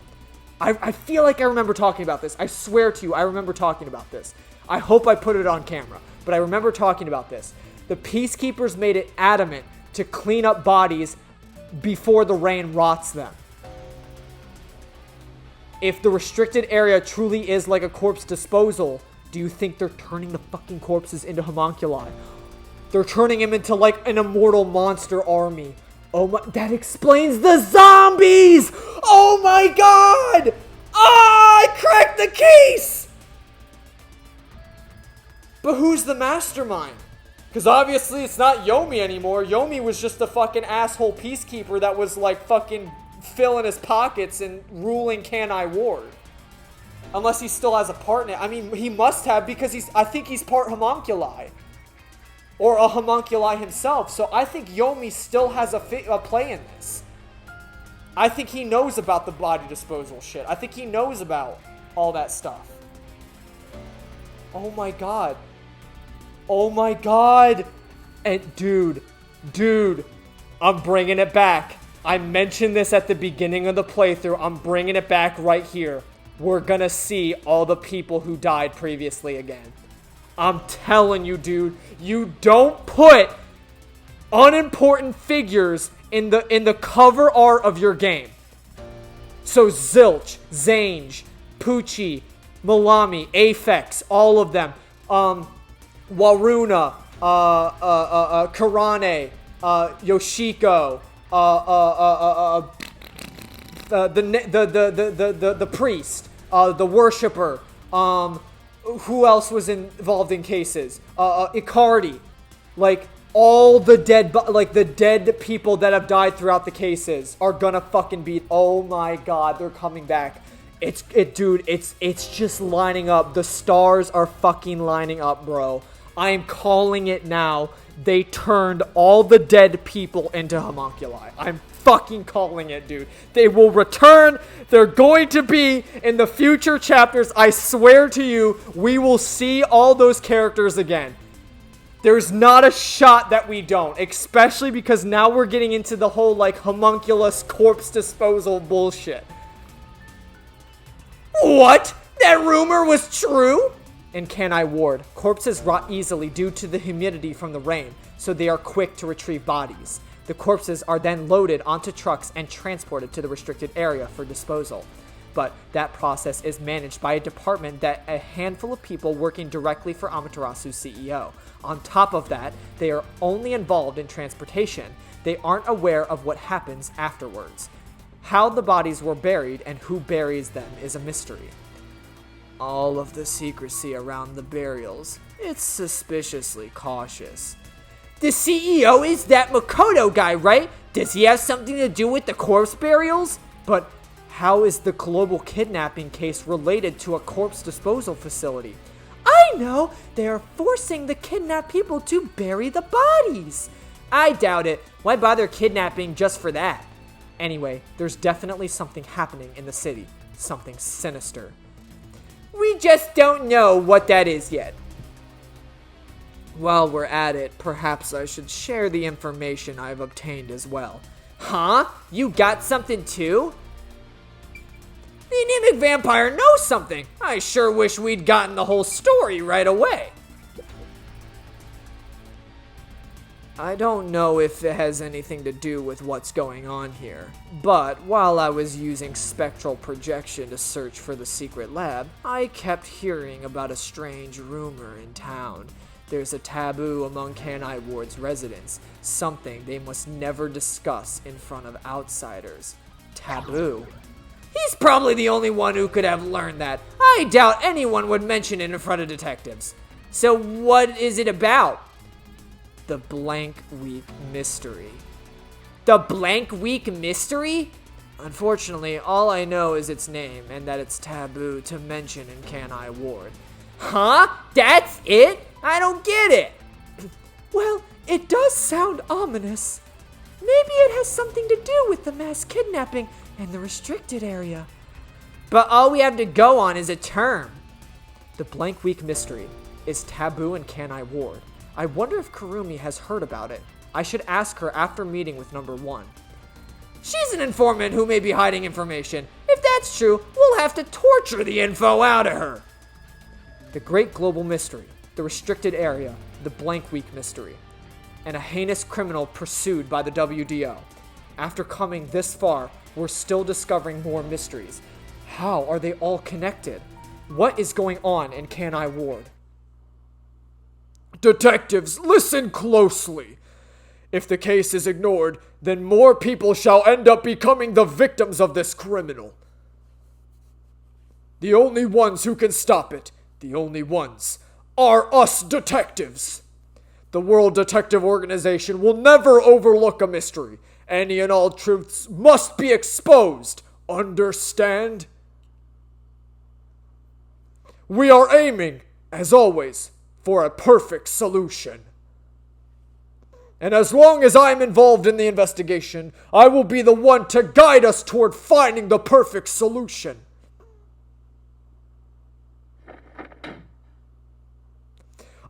Speaker 1: I feel like I remember talking about this. I swear to you, I remember talking about this. I hope I put it on camera, but I remember talking about this. The peacekeepers made it adamant to clean up bodies before the rain rots them. If the restricted area truly is like a corpse disposal, do you think they're turning the fucking corpses into homunculi? They're turning him into like an immortal monster army. Oh my, that explains the zombies! Oh my god! Ah, I cracked the case! But who's the mastermind? Because obviously it's not Yomi anymore. Yomi was just a fucking asshole peacekeeper that was like fucking filling his pockets and ruling Kanai Ward. Unless he still has a part in it. I mean, he must have because I think he's part homunculi. Or a homunculi himself. So I think Yomi still has a play in this. I think he knows about the body disposal shit. I think he knows about all that stuff. Oh my god. Oh my god. And dude, I'm bringing it back. I mentioned this at the beginning of the playthrough. I'm bringing it back right here. We're gonna see all the people who died previously again. I'm telling you, dude, you don't put unimportant figures in the cover art of your game. So Zilch, Zange, Poochie, Malami, Aphex, all of them. Waruna, Karane, Yoshiko, the priest, the worshipper, who else was involved in cases? Icardi, like all the dead people that have died throughout the cases are gonna fucking be. Oh my god, they're coming back. Dude, it's just lining up. The stars are fucking lining up, bro. I am calling it now. They turned all the dead people into homunculi. I'm fucking calling it, dude. They will return. They're going to be in the future chapters. I swear to you, we will see all those characters again. There's not a shot that we don't, especially because now we're getting into the whole, like, homunculus corpse disposal bullshit.
Speaker 3: What? That rumor was true?
Speaker 1: In Kanai Ward, corpses rot easily due to the humidity from the rain, so they are quick to retrieve bodies. The corpses are then loaded onto trucks and transported to the restricted area for disposal. But that process is managed by a department that a handful of people working directly for Amaterasu's CEO. On top of that, they are only involved in transportation. They aren't aware of what happens afterwards. How the bodies were buried and who buries them is a mystery. All of the secrecy around the burials, it's suspiciously cautious.
Speaker 3: The CEO is that Makoto guy, right? Does he have something to do with the corpse burials?
Speaker 1: But how is the global kidnapping case related to a corpse disposal facility?
Speaker 3: I know! They are forcing the kidnapped people to bury the bodies!
Speaker 1: I doubt it. Why bother kidnapping just for that? Anyway, there's definitely something happening in the city. Something sinister.
Speaker 3: We just don't know what that is yet.
Speaker 1: While we're at it, perhaps I should share the information I've obtained as well.
Speaker 3: Huh? You got something too? The anemic vampire knows something. I sure wish we'd gotten the whole story right away.
Speaker 1: I don't know if it has anything to do with what's going on here, but while I was using spectral projection to search for the secret lab, I kept hearing about a strange rumor in town. There's a taboo among Kanai Ward's residents, something they must never discuss in front of outsiders. Taboo?
Speaker 3: He's probably the only one who could have learned that. I doubt anyone would mention it in front of detectives. So what is it about?
Speaker 1: The Blank Week Mystery.
Speaker 3: The Blank Week Mystery?
Speaker 1: Unfortunately, all I know is its name and that it's taboo to mention in Kanai Ward.
Speaker 3: Huh? That's it? I don't get it.
Speaker 2: Well, it does sound ominous. Maybe it has something to do with the mass kidnapping and the restricted area.
Speaker 3: But all we have to go on is a term.
Speaker 1: The Blank Week Mystery is taboo in Kanai Ward. I wonder if Kurumi has heard about it. I should ask her after meeting with number 1.
Speaker 3: She's an informant who may be hiding information. If that's true, we'll have to torture the info out of her.
Speaker 1: The Great Global Mystery, the Restricted Area, the Blank Week Mystery, and a heinous criminal pursued by the WDO. After coming this far, we're still discovering more mysteries. How are they all connected? What is going on in Kanai Ward?
Speaker 4: Detectives, listen closely. If the case is ignored, then more people shall end up becoming the victims of this criminal. The only ones who can stop it, the only ones, are us detectives. The World Detective Organization will never overlook a mystery. Any and all truths must be exposed. Understand? We are aiming, as always, for a perfect solution. And as long as I'm involved in the investigation, I will be the one to guide us toward finding the perfect solution.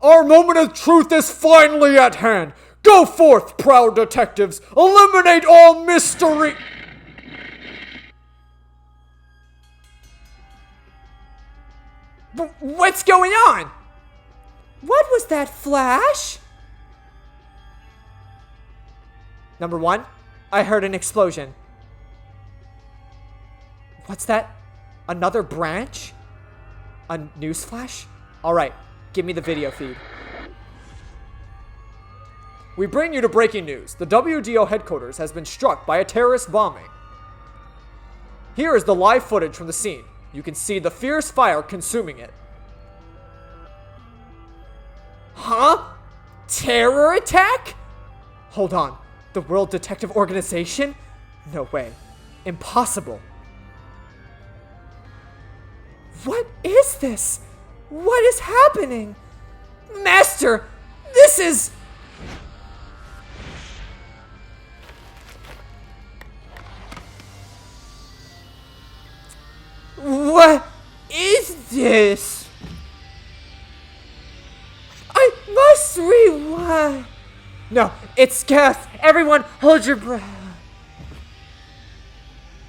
Speaker 4: Our moment of truth is finally at hand. Go forth, proud detectives. Eliminate all mystery.
Speaker 3: What's going on?
Speaker 2: What was that flash?
Speaker 1: Number 1, I heard an explosion. What's that? Another branch? A newsflash? Alright, give me the video feed. We bring you to breaking news. The WDO headquarters has been struck by a terrorist bombing. Here is the live footage from the scene. You can see the fierce fire consuming it.
Speaker 3: Huh? Terror attack?
Speaker 1: Hold on. The World Detective Organization? No way. Impossible.
Speaker 2: What is this? What is happening?
Speaker 3: Master, this is... What is this?
Speaker 2: I must rewind.
Speaker 1: No, it's gas. Everyone, hold your breath.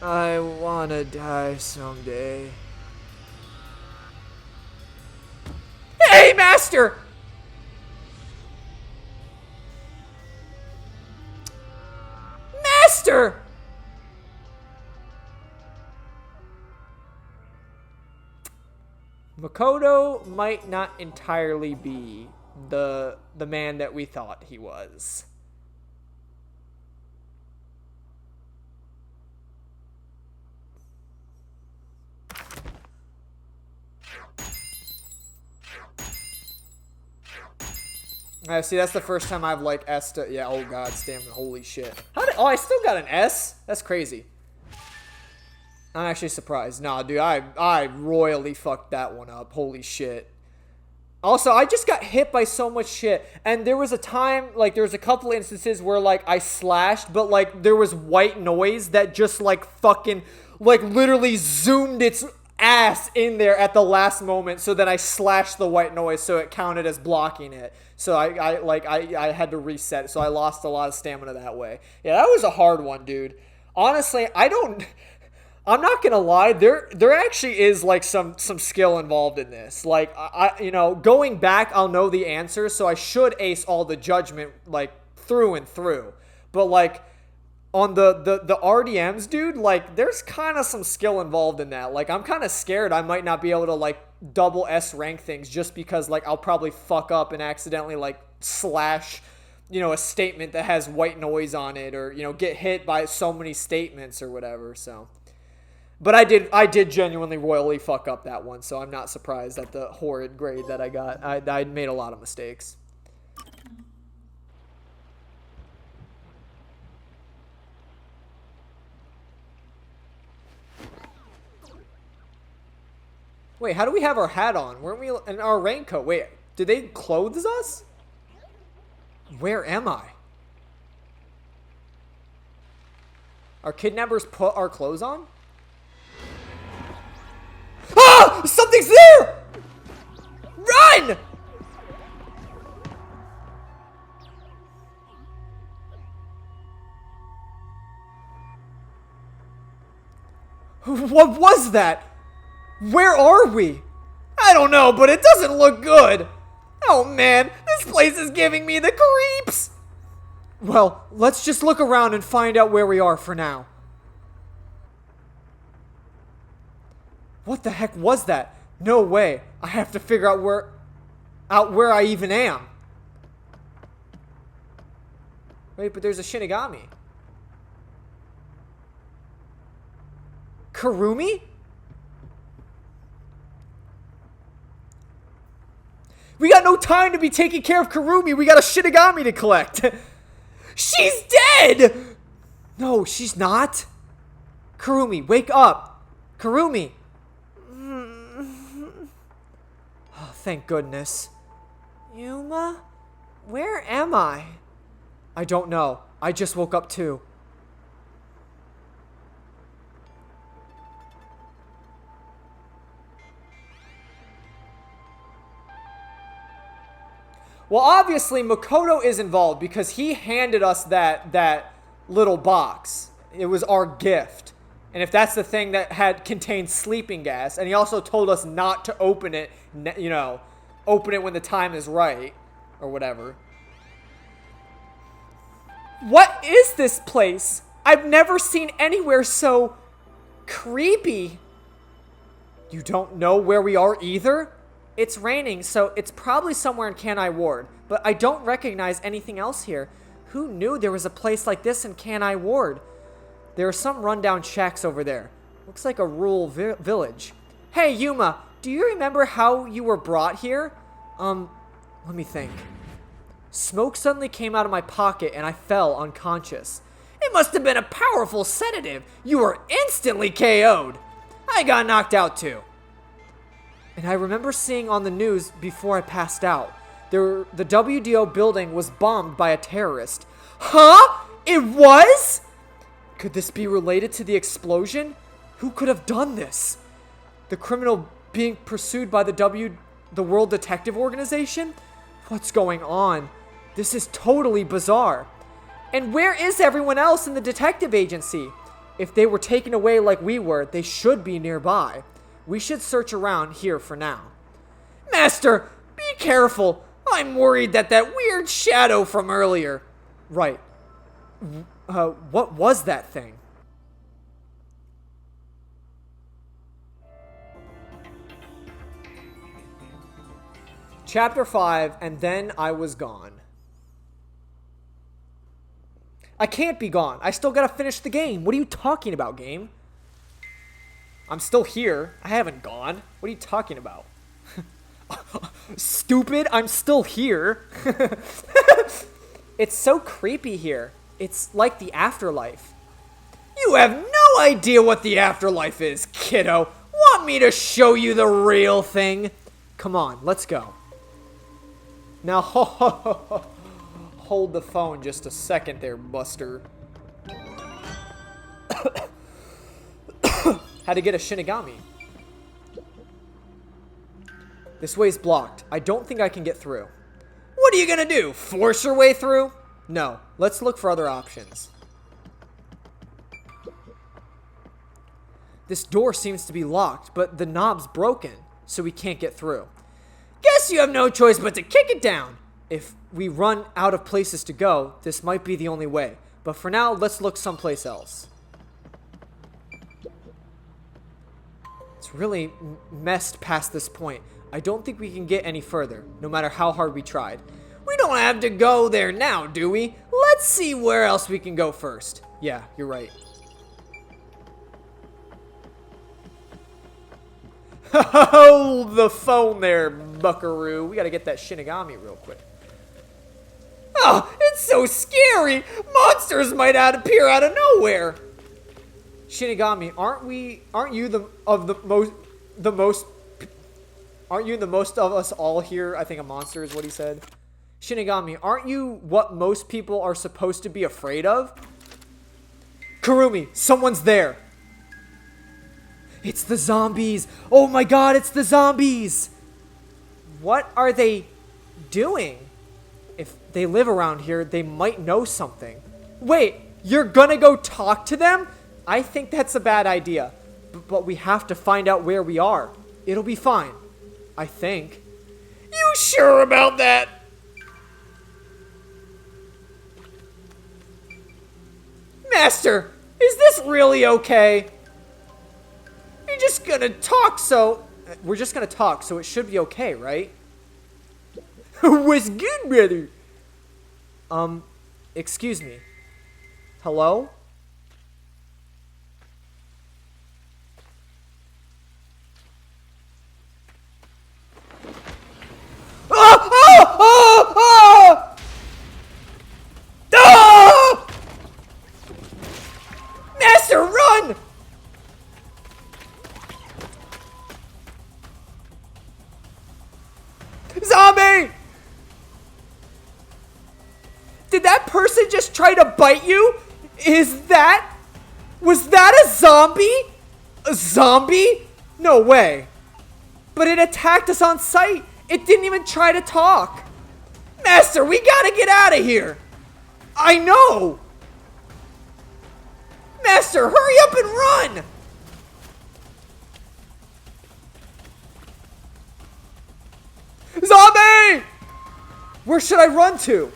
Speaker 1: I wanna die someday.
Speaker 3: Hey, Master! Master!
Speaker 1: Makoto might not entirely be the man that we thought he was. See, that's the first time I've like S'd. Yeah, oh god, damn it, holy shit. Oh, I still got an S? That's crazy. I'm actually surprised. Nah, dude, I royally fucked that one up. Holy shit. Also, I just got hit by so much shit. And there was a time, like, there was a couple instances where, like, I slashed, but, like, there was white noise that just, like, fucking, like, literally zoomed its ass in there at the last moment. So then I slashed the white noise so it counted as blocking it. So I had to reset. So I lost a lot of stamina that way. Yeah, that was a hard one, dude. Honestly, I'm not gonna lie, there actually is like some skill involved in this. Like you know, going back, I'll know the answer, so I should ace all the judgment like through and through. But like on the RDMs, dude, like there's kind of some skill involved in that. Like I'm kind of scared I might not be able to like double S rank things just because like I'll probably fuck up and accidentally like slash, you know, a statement that has white noise on it, or, you know, get hit by so many statements or whatever. So, but I did genuinely royally fuck up that one, so I'm not surprised at the horrid grade that I got. I made a lot of mistakes. Wait, how do we have our hat on? Weren't we in our raincoat? Wait, did they clothes us? Where am I? Our kidnappers put our clothes on? Ah! Something's there! Run! What was that? Where are we? I don't know, but it doesn't look good. Oh man, this place is giving me the creeps. Well, let's just look around and find out where we are for now. What the heck was that? No way. I have to figure out where I even am. Wait, but there's a Shinigami. Kurumi? We got no time to be taking care of Kurumi. We got a Shinigami to collect. She's dead! No, she's not. Kurumi, wake up. Kurumi. Oh, thank goodness. Yuma? Where am I? I don't know. I just woke up too. Well, obviously, Makoto is involved because he handed us that little box. It was our gift. And if that's the thing that contained sleeping gas, and he also told us not to open it, you know, open it when the time is right, or whatever. What is this place? I've never seen anywhere so creepy. You don't know where we are either? It's raining, so it's probably somewhere in Kanai Ward, but I don't recognize anything else here. Who knew there was a place like this in Kanai Ward? There are some rundown shacks over there. Looks like a rural village. Hey, Yuma, do you remember how you were brought here? Let me think. Smoke suddenly came out of my pocket and I fell unconscious. It must have been a powerful sedative. You were instantly KO'd. I got knocked out too. And I remember seeing on the news before I passed out, the WDO building was bombed by a terrorist. Huh? It was? Could this be related to the explosion? Who could have done this? The criminal being pursued by the World Detective Organization? What's going on? This is totally bizarre. And where is everyone else in the detective agency? If they were taken away like we were, they should be nearby. We should search around here for now. Master, be careful. I'm worried that weird shadow from earlier. Right. What was that thing? Chapter 5, and then I was gone. I can't be gone. I still gotta finish the game. What are you talking about, game? I'm still here. I haven't gone. What are you talking about? Stupid, I'm still here. It's so creepy here. It's like the afterlife.
Speaker 3: You have no idea what the afterlife is, kiddo. Want me to show you the real thing?
Speaker 1: Come on, let's go. Now, hold the phone just a second there, Buster. How to get a Shinigami. This way's blocked. I don't think I can get through.
Speaker 3: What are you gonna do? Force your way through?
Speaker 1: No, let's look for other options. This door seems to be locked, but the knob's broken, so we can't get through.
Speaker 3: Guess you have no choice but to kick it down.
Speaker 1: If we run out of places to go, this might be the only way. But for now, let's look someplace else. It's really messed past this point. I don't think we can get any further, no matter how hard we tried.
Speaker 3: We don't have to go there now, do we? Let's see where else we can go first.
Speaker 1: Yeah, you're right. Hold the phone there, buckaroo. We gotta get that Shinigami real quick.
Speaker 3: Oh, it's so scary. Monsters might appear out of nowhere.
Speaker 1: Shinigami, aren't you the most of us all here? I think a monster is what he said. Shinigami, aren't you what most people are supposed to be afraid of? Kurumi, someone's there. It's the zombies. Oh my god, it's the zombies. What are they doing? If they live around here, they might know something. Wait, you're gonna go talk to them? I think that's a bad idea. But we have to find out where we are. It'll be fine. I think.
Speaker 3: You sure about that? Master, is this really okay?
Speaker 1: You're just gonna talk, so... We're just gonna talk, so it should be okay, right?
Speaker 3: What's good, brother?
Speaker 1: Excuse me. Hello?
Speaker 3: Ah! Ah! Ah! Ah! Ah! Master, run! Zombie! Did that person just try to bite you? Was that a zombie? A zombie?
Speaker 1: No way. But it attacked us on sight. It didn't even try to talk.
Speaker 3: Master, we gotta get out of here.
Speaker 1: I know.
Speaker 3: Master, hurry up and run.
Speaker 1: Zombie! Where should I run to?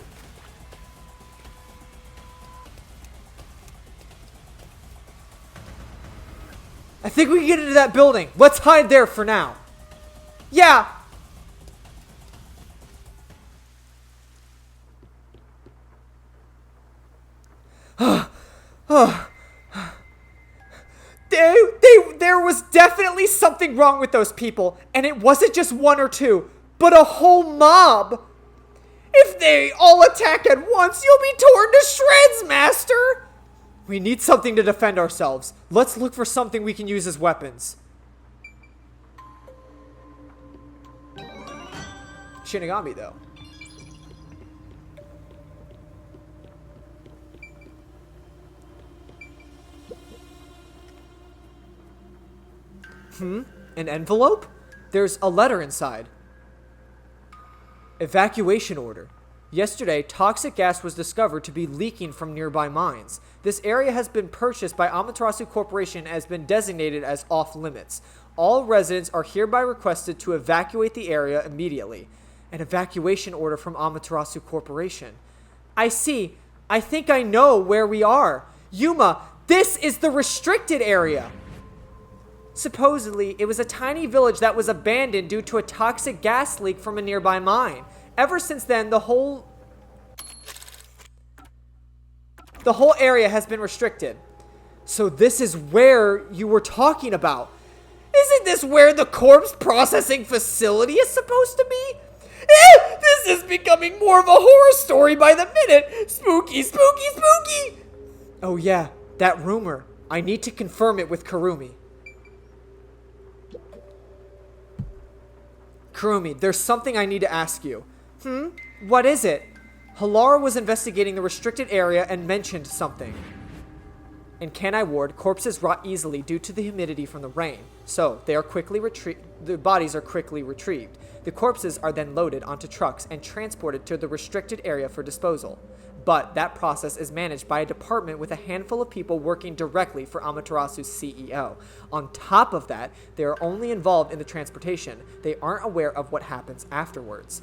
Speaker 1: I think we can get into that building. Let's hide there for now.
Speaker 3: Yeah.
Speaker 1: There was definitely something wrong with those people, and it wasn't just one or two, but a whole mob.
Speaker 3: If they all attack at once, you'll be torn to shreds, Master.
Speaker 1: We need something to defend ourselves. Let's look for something we can use as weapons. Shinigami, though. An envelope? There's a letter inside. Evacuation order. Yesterday, toxic gas was discovered to be leaking from nearby mines. This area has been purchased by Amaterasu Corporation and has been designated as off-limits. All residents are hereby requested to evacuate the area immediately. An evacuation order from Amaterasu Corporation. I see. I think I know where we are. Yuma, this is the restricted area. Supposedly, it was a tiny village that was abandoned due to a toxic gas leak from a nearby mine. Ever since then, the whole area has been restricted. So this is where you were talking about.
Speaker 3: Isn't this where the corpse processing facility is supposed to be? This is becoming more of a horror story by the minute. Spooky, spooky, spooky.
Speaker 1: Oh yeah, that rumor. I need to confirm it with Kurumi. Kurumi, there's something I need to ask you. What is it? Halara was investigating the restricted area and mentioned something. In Kanai Ward, corpses rot easily due to the humidity from the rain, so they are quickly the bodies are quickly retrieved. The corpses are then loaded onto trucks and transported to the restricted area for disposal. But that process is managed by a department with a handful of people working directly for Amaterasu's CEO. On top of that, they are only involved in the transportation. They aren't aware of what happens afterwards.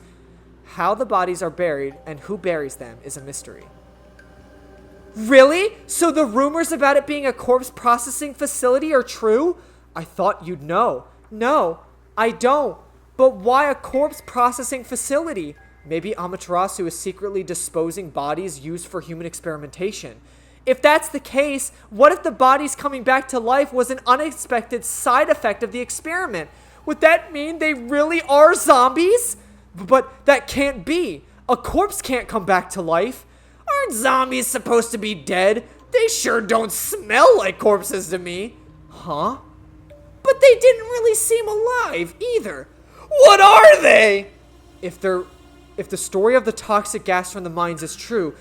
Speaker 1: How the bodies are buried and who buries them is a mystery. Really? So the rumors about it being a corpse processing facility are true? I thought you'd know. No, I don't. But why a corpse processing facility? Maybe Amaterasu is secretly disposing bodies used for human experimentation. If that's the case, what if the bodies coming back to life was an unexpected side effect of the experiment? Would that mean they really are zombies? But that can't be. A corpse can't come back to life.
Speaker 3: Aren't zombies supposed to be dead? They sure don't smell like corpses to me.
Speaker 1: Huh?
Speaker 3: But they didn't really seem alive either. What are they?
Speaker 1: If the story of the toxic gas from the mines is true,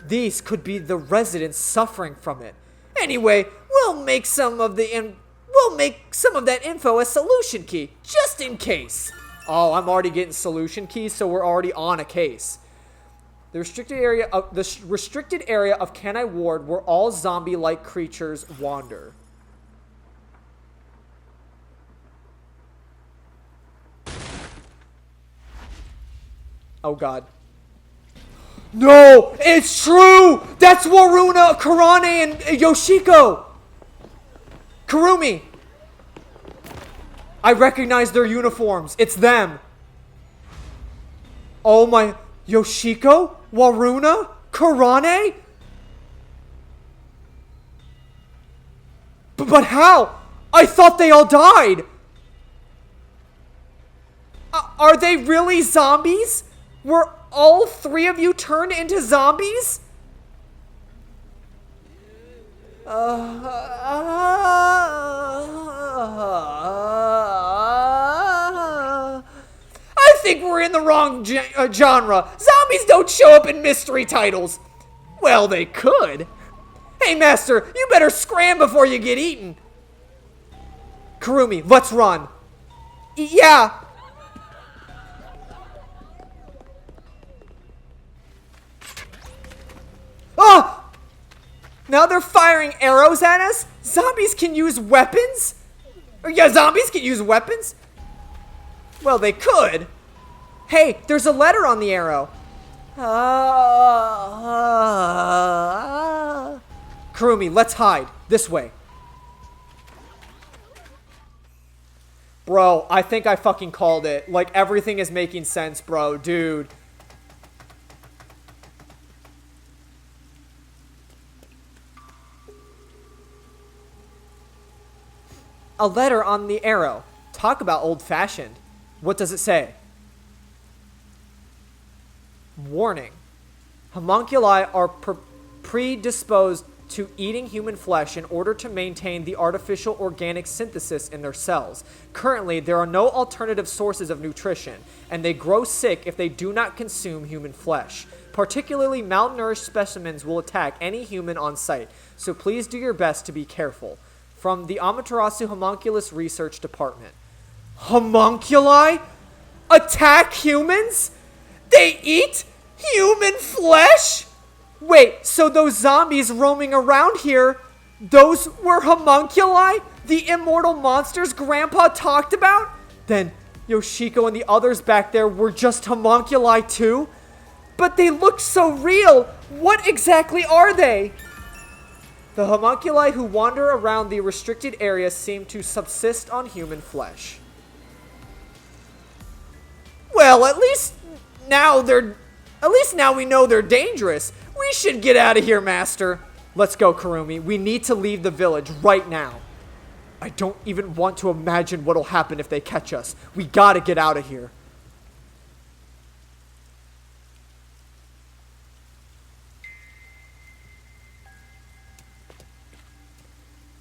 Speaker 1: these could be the residents suffering from it.
Speaker 3: Anyway, we'll make some of that info a solution key, just in case.
Speaker 1: Oh, I'm already getting solution keys, so we're already on a case. The restricted area of Kanai Ward where all zombie-like creatures wander. Oh god. No! It's true! That's Waruna, Karane, and Yoshiko! Kurumi! I recognize their uniforms. It's them. Oh my... Yoshiko? Waruna? Karane? But how? I thought they all died! Are they really zombies? Were all three of you turned into zombies?
Speaker 3: I think we're in the wrong genre. Zombies don't show up in mystery titles. Well, they could. Hey, Master, you better scram before you get eaten.
Speaker 1: Kurumi, let's run.
Speaker 3: Yeah.
Speaker 1: Ah! Now they're firing arrows at us? Zombies can use weapons?
Speaker 3: Yeah, zombies can use weapons. Well, they could.
Speaker 1: Hey, there's a letter on the arrow. Kurumi, let's hide. This way. Bro, I think I fucking called it. Like, everything is making sense, bro. Dude. A letter on the arrow. Talk about old-fashioned. What does it say? Warning. Homunculi are predisposed to eating human flesh in order to maintain the artificial organic synthesis in their cells. Currently, there are no alternative sources of nutrition, and they grow sick if they do not consume human flesh. Particularly malnourished specimens will attack any human on sight, so please do your best to be careful. From the Amaterasu Homunculus Research Department. Homunculi? Attack humans?
Speaker 3: They eat human flesh?
Speaker 1: Wait, so those zombies roaming around here, those were homunculi? The immortal monsters Grandpa talked about? Then Yoshiko and the others back there were just homunculi too? But they looked so real. What exactly are they? The homunculi who wander around the restricted area seem to subsist on human flesh.
Speaker 3: Well, at least now we know they're dangerous. We should get out of here, Master.
Speaker 1: Let's go, Kurumi. We need to leave the village right now. I don't even want to imagine what'll happen if they catch us. We gotta get out of here.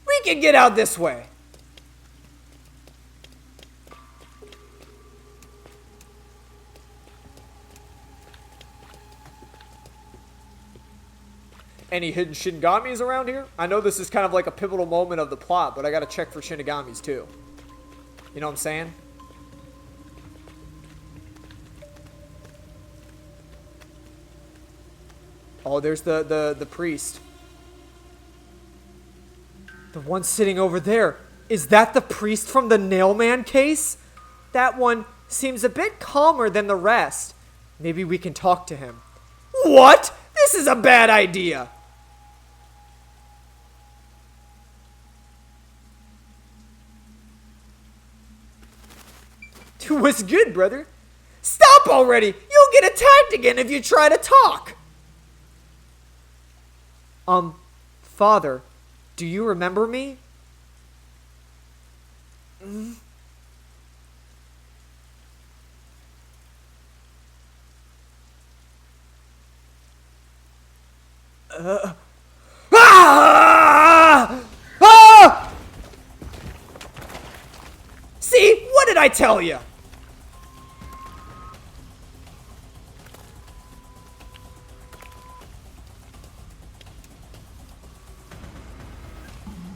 Speaker 3: We can get out this way.
Speaker 1: Any hidden Shinigamis around here? I know this is kind of like a pivotal moment of the plot, but I gotta check for Shinigamis too. You know what I'm saying? Oh, there's the priest. The one sitting over there. Is that the priest from the Nailman case? That one seems a bit calmer than the rest. Maybe we can talk to him.
Speaker 3: What? This is a bad idea.
Speaker 1: What's good, brother?
Speaker 3: Stop already! You'll get attacked again if you try to talk!
Speaker 1: Father, do you remember me?
Speaker 3: See? What did I tell you?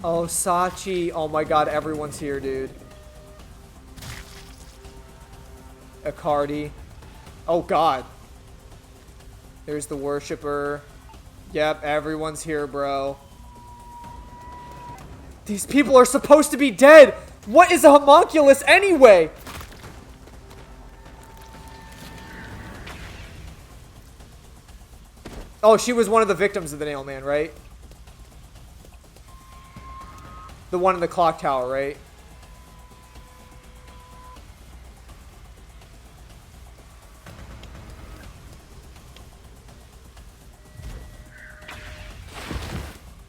Speaker 1: Oh, Sachi. Oh my god, everyone's here, dude. Akari. Oh god. There's the worshiper. Yep, everyone's here, bro. These people are supposed to be dead! What is a homunculus anyway? Oh, she was one of the victims of the Nailman, right? The one in the clock tower, right?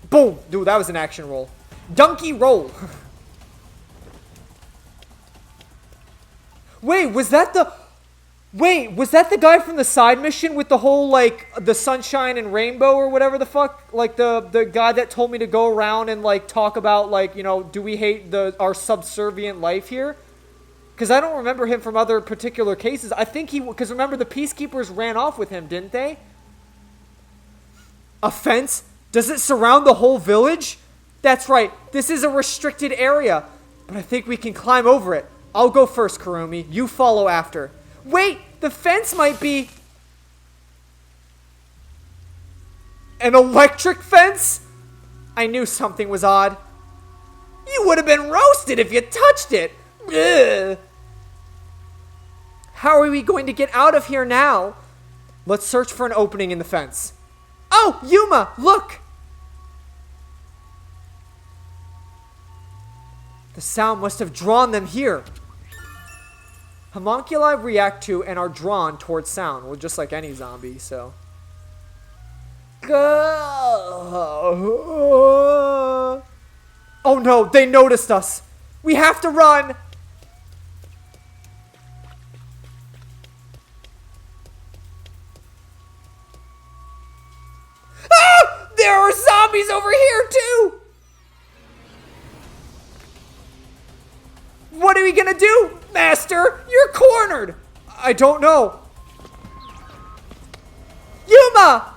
Speaker 1: Boom! Dude, that was an action roll. Donkey roll! Wait, was that the... Wait, was that the guy from the side mission with the whole, like, the sunshine and rainbow or whatever the fuck? Like, the guy that told me to go around and, like, talk about, like, you know, do we hate our subservient life here? Because I don't remember him from other particular cases. I think he... Because remember, the Peacekeepers ran off with him, didn't they? A fence? Does it surround the whole village? That's right. This is a restricted area. But I think we can climb over it. I'll go first, Kurumi. You follow after. Wait! The fence might be... an electric fence? I knew something was odd.
Speaker 3: You would have been roasted if you touched it. Ugh.
Speaker 1: How are we going to get out of here now? Let's search for an opening in the fence. Oh, Yuma, look! The sound must have drawn them here. Homunculi react to and are drawn towards sound. Well, just like any zombie, so. Oh no, they noticed us. We have to run.
Speaker 3: Ah! There are zombies over here too! What are we gonna do, Master? You're cornered!
Speaker 1: I don't know.
Speaker 3: Yuma!